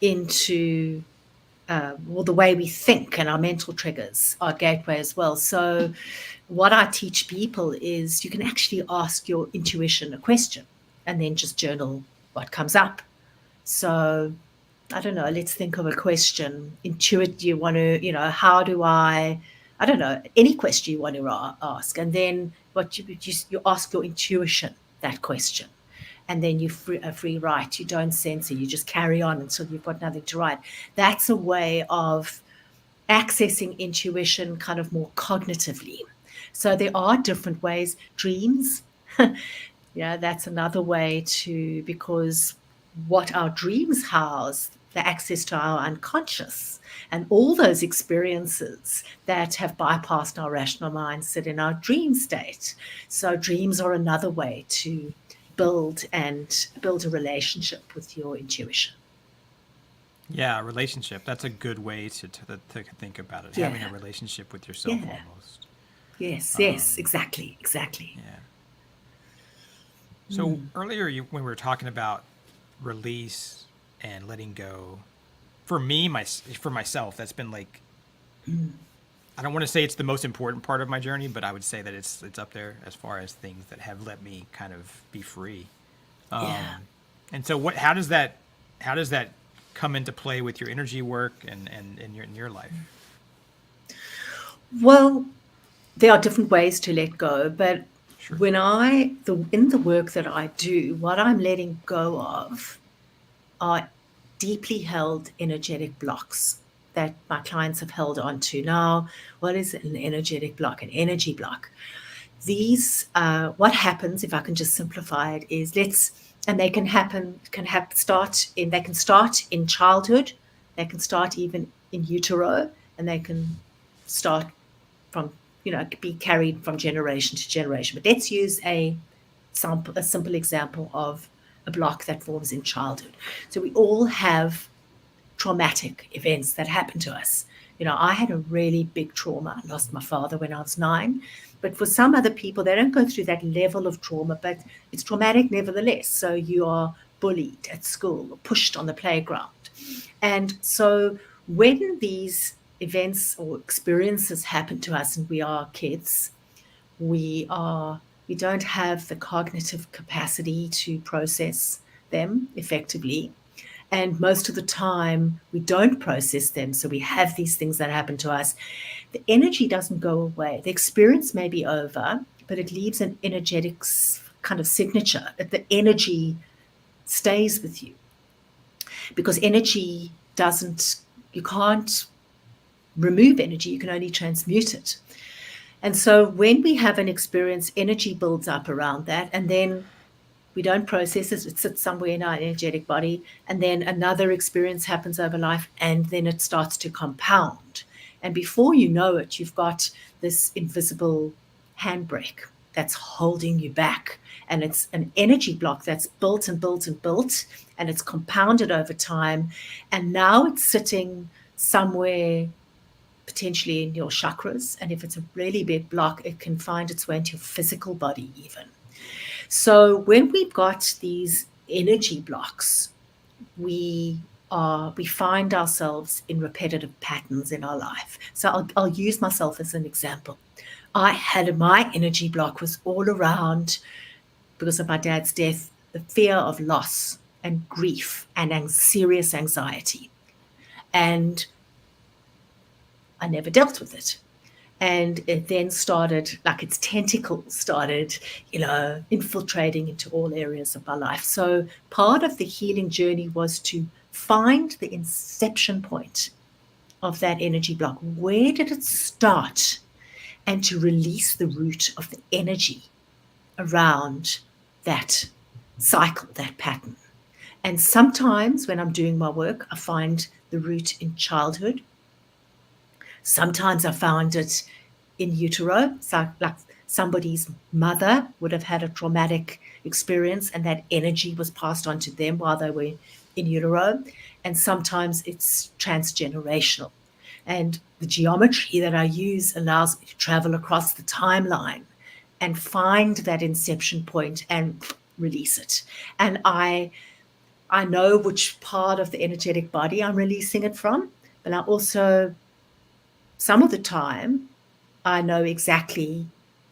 into the way we think, and our mental triggers are a gateway as well. So what I teach people is you can actually ask your intuition a question and then just journal what comes up. So I don't know, let's think of a question. Intuit, you want to, how do I don't know, any question you want to ask. And then what you ask your intuition that question. And then you free write. You don't censor. You just carry on until you've got nothing to write. That's a way of accessing intuition kind of more cognitively. So there are different ways. Dreams, yeah, that's another way to, because what our dreams house, the access to our unconscious and all those experiences that have bypassed our rational mind sit in our dream state. So dreams are another way to build a relationship with your intuition. Yeah, a relationship. That's a good way to think about it. Having a Yeah, relationship with yourself yeah, almost. yes, exactly. Yeah. So earlier, when we were talking about release and letting go, for me, for myself, that's been like, I don't want to say it's the most important part of my journey, but I would say that it's up there as far as things that have let me kind of be free. Yeah. And so, how does that come into play with your energy work and in your life? Well, there are different ways to let go, but Sure. in the work that I do, what I'm letting go of are deeply held energetic blocks that my clients have held on to. Now, what is an energetic block? An energy block. What happens, if I can just simplify it, is and they they can start in childhood, they can start even in utero, and they can start from, be carried from generation to generation. But let's use a simple example of a block that forms in childhood. So we all have traumatic events that happen to us. I had a really big trauma. I lost my father when I was 9. But for some other people, they don't go through that level of trauma, but it's traumatic nevertheless. So you are bullied at school or pushed on the playground. And so when these events or experiences happen to us and we are kids, we are we don't have the cognitive capacity to process them effectively. And most of the time, we don't process them. So we have these things that happen to us. The energy doesn't go away. The experience may be over, but it leaves an energetic kind of signature. The energy stays with you because energy doesn't, you can't remove energy, you can only transmute it. And so when we have an experience, energy builds up around that. And then we don't process it, it sits somewhere in our energetic body, and then another experience happens over life, and then it starts to compound. And before you know it, you've got this invisible handbrake that's holding you back. And it's an energy block that's built and built and built, and it's compounded over time. And now it's sitting somewhere potentially in your chakras. And if it's a really big block, it can find its way into your physical body even. So when we've got these energy blocks, we find ourselves in repetitive patterns in our life. So I'll use myself as an example. I had my energy block was all around, because of my dad's death, the fear of loss and grief and serious anxiety. And I never dealt with it. And it then started, like its tentacles started, infiltrating into all areas of my life. So part of the healing journey was to find the inception point of that energy block. Where did it start? And to release the root of the energy around that cycle, that pattern. And sometimes when I'm doing my work, I find the root in childhood. Sometimes I found it in utero, so like somebody's mother would have had a traumatic experience and that energy was passed on to them while they were in utero. And sometimes it's transgenerational. And the geometry that I use allows me to travel across the timeline and find that inception point and release it. And I know which part of the energetic body I'm releasing it from, but I also, some of the time, I know exactly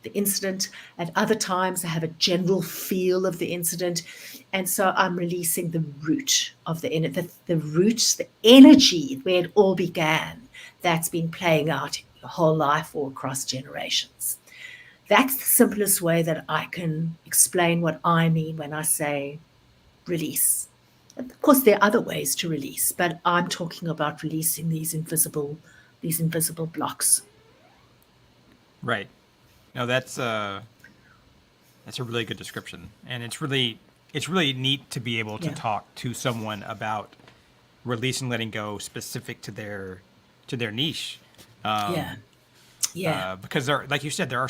the incident. At other times, I have a general feel of the incident. And so I'm releasing the root of the root, the energy where it all began, that's been playing out your whole life or across generations. That's the simplest way that I can explain what I mean when I say release. Of course, there are other ways to release, but I'm talking about releasing these invisible blocks. Right. No, that's a really good description, and it's really neat to be able to Yeah. talk to someone about releasing, letting go, specific to their niche. Yeah. Yeah. Because like you said, there are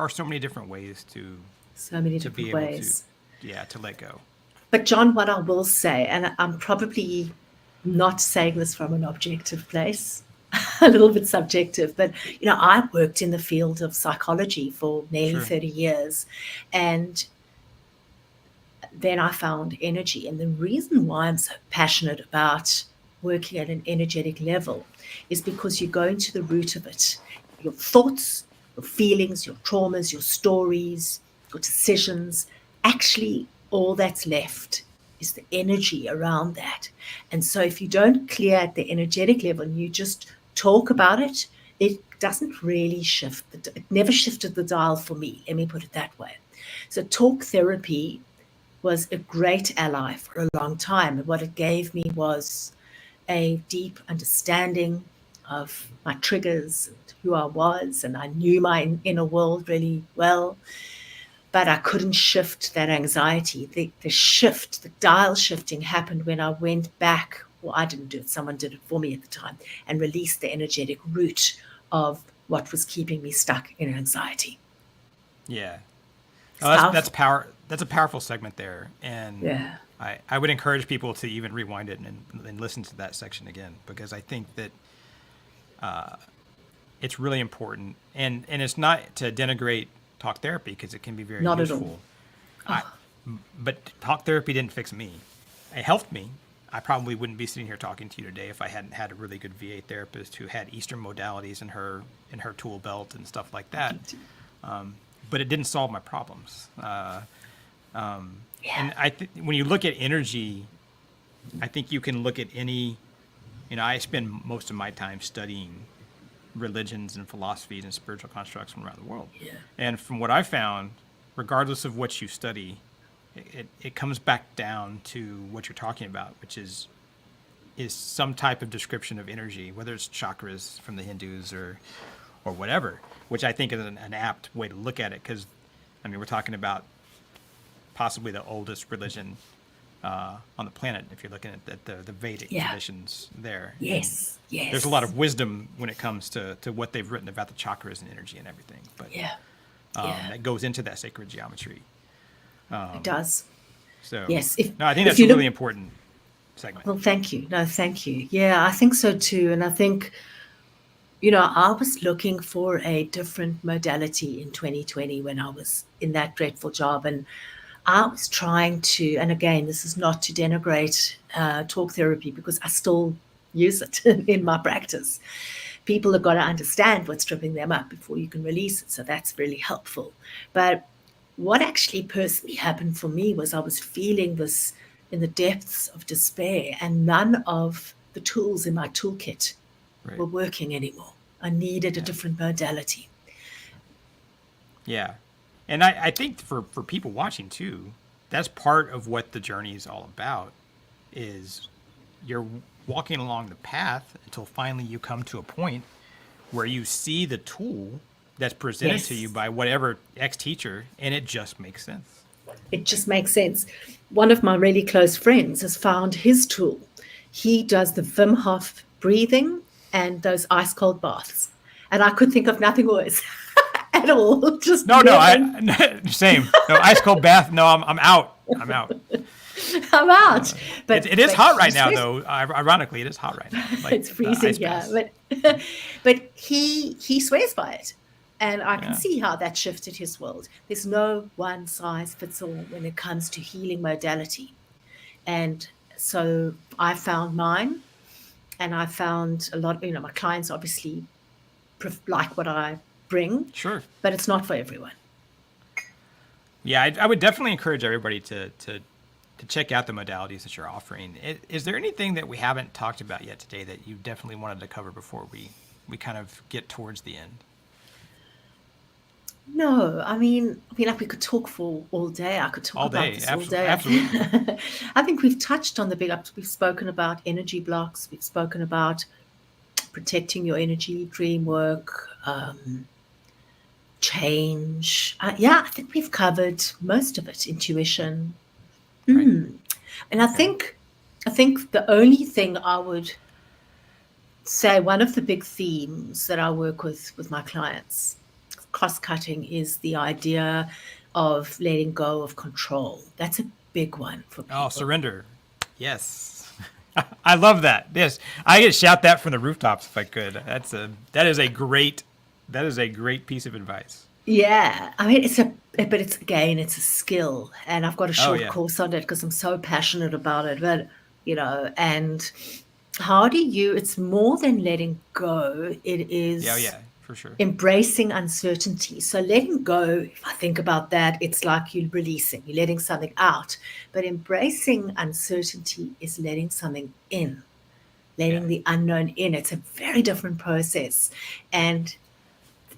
so many different ways So many to be different able to, ways. yeah, to let go. But John, what I will say, and I'm probably not saying this from an objective place, a little bit subjective, but I worked in the field of psychology for nearly Sure. 30 years, and then I found energy. And the reason why I'm so passionate about working at an energetic level is because you're going to the root of it. Your thoughts, your feelings, your traumas, your stories, your decisions, actually, all that's left is the energy around that. And so if you don't clear at the energetic level and you just talk about it, it doesn't really shift. It never shifted the dial for me. Let me put it that way. So talk therapy was a great ally for a long time. And what it gave me was a deep understanding of my triggers and who I was. And I knew my inner world really well. But I couldn't shift that anxiety. The dial shifting happened when I went back. Well, I didn't do it, someone did it for me at the time, and released the energetic root of what was keeping me stuck in anxiety. Yeah. It's Oh, that's powerful. power. That's a powerful segment there, and Yeah. I would encourage people to even rewind it and listen to that section again, because I think that it's really important. And it's not to denigrate talk therapy, because it can be very Not at all. useful. But talk therapy didn't fix me. It helped me. I probably wouldn't be sitting here talking to you today if I hadn't had a really good VA therapist who had Eastern modalities in her tool belt and stuff like that. But it didn't solve my problems. And when you look at energy, I think you can look at any. I spend most of my time studying religions and philosophies and spiritual constructs from around the world. Yeah. And from what I found, regardless of what you study, it comes back down to what you're talking about, which is some type of description of energy, whether it's chakras from the Hindus or whatever, which I think is an apt way to look at it, because, we're talking about possibly the oldest religion on the planet, if you're looking at the Vedic traditions there. Yes, And yes. there's a lot of wisdom when it comes to what they've written about the chakras and energy and everything. But that goes into that sacred geometry. It does. So Yes. I think that's a really important segment. Well, thank you. No, thank you. Yeah, I think so too. And I think, I was looking for a different modality in 2020 when I was in that dreadful job. And I was trying to, and again, this is not to denigrate talk therapy, because I still use it in my practice. People have got to understand what's tripping them up before you can release it. So that's really helpful. But what actually personally happened for me was I was feeling this in the depths of despair, and none of the tools in my toolkit were working anymore. I needed a different modality. Yeah. And I think for people watching too, that's part of what the journey is all about, is you're walking along the path until finally you come to a point where you see the tool that's presented to you by whatever ex-teacher, and it just makes sense. It just makes sense. One of my really close friends has found his tool. He does the Wim Hof breathing and those ice cold baths. And I could think of nothing worse at all. Just same. No, ice cold bath. No, I'm out. I'm out. I'm out. But it is hot right now, though. Ironically, it is hot right now. Like it's freezing, yeah. But he swears by it. And I can see how that shifted his world. There's no one size fits all when it comes to healing modality. And so I found mine, and I found a lot, my clients obviously like what I bring. Sure. But it's not for everyone. Yeah, I would definitely encourage everybody to check out the modalities that you're offering. Is there anything that we haven't talked about yet today that you definitely wanted to cover before we kind of get towards the end? No, like we could talk for all day. I could talk about this all day. Absolutely. I think we've touched on the big ups. We've spoken about energy blocks. We've spoken about protecting your energy, dream work, change. I think we've covered most of it. Intuition. Right. And I think the only thing I would say, one of the big themes that I work with my clients, cross-cutting, is the idea of letting go of control. That's a big one for people. Oh, surrender. Yes. I love that. Yes. I could shout that from the rooftops if I could. That is a great piece of advice. Yeah. it's a skill, and I've got a short course on it because I'm so passionate about it. But, and how do it's more than letting go. It is for sure. Embracing uncertainty. So letting go, if I think about that, it's like you're letting something out. But embracing uncertainty is letting something in, letting the unknown in. It's a very different process, and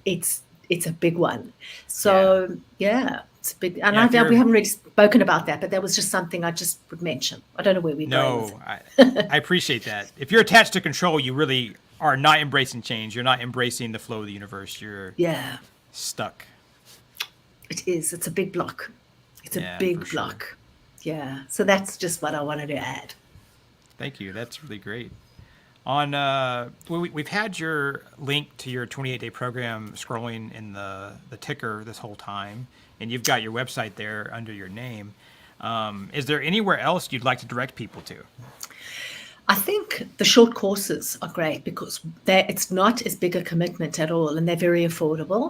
it's a big one. So it's a big. And we haven't really spoken about that, but that was just something I just would mention. I don't know where we're going with it. I appreciate that. If you're attached to control, you really are not embracing change. You're not embracing the flow of the universe. You're stuck. It is. It's a big block. It's a big block. Sure. Yeah. So that's just what I wanted to add. Thank you. That's really great. We've had your link to your 28-day program scrolling in the ticker this whole time, and you've got your website there under your name. Is there anywhere else you'd like to direct people to? I think the short courses are great because it's not as big a commitment at all, and they're very affordable.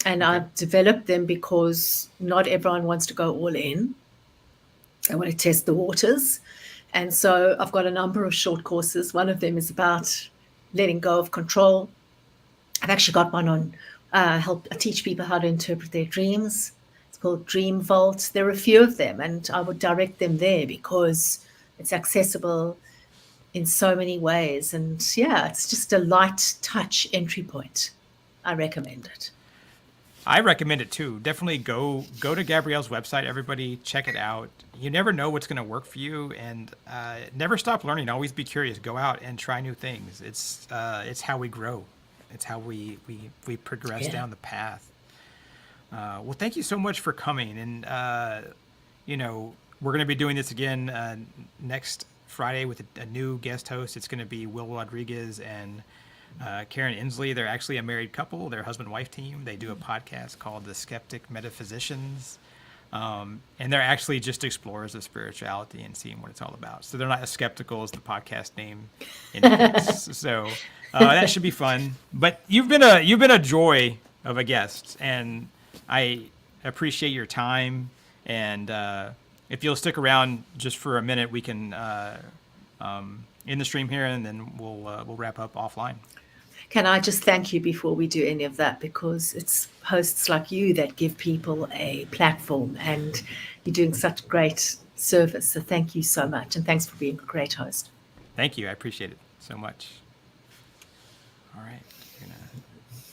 And Okay. I've developed them because not everyone wants to go all in. They want to test the waters. And so I've got a number of short courses. One of them is about letting go of control. I've actually got one on help teach people how to interpret their dreams. It's called Dream Vault. There are a few of them, and I would direct them there because it's accessible in so many ways. And yeah, it's just a light touch entry point. I recommend it. I recommend it too. Definitely go to Gabrielle's website. Everybody, check it out. You never know what's going to work for you, and never stop learning. Always be curious. Go out and try new things. It's how we grow. It's how we progress Yeah. down the path. Well, thank you so much for coming, and we're going to be doing this again next Friday with a new guest host. It's going to be Will Rodriguez and Karen Inslee. They're actually a married couple. They're a husband-wife team. They do a podcast called The Skeptic Metaphysicians. And they're actually just explorers of spirituality and seeing what it's all about. So they're not as skeptical as the podcast name indicates. So that should be fun. But you've been a joy of a guest, and I appreciate your time. And if you'll stick around just for a minute, we can end the stream here, and then we'll wrap up offline. Can I just thank you before we do any of that? Because it's hosts like you that give people a platform, and you're doing such great service. So thank you so much. And thanks for being a great host. Thank you. I appreciate it so much. All right.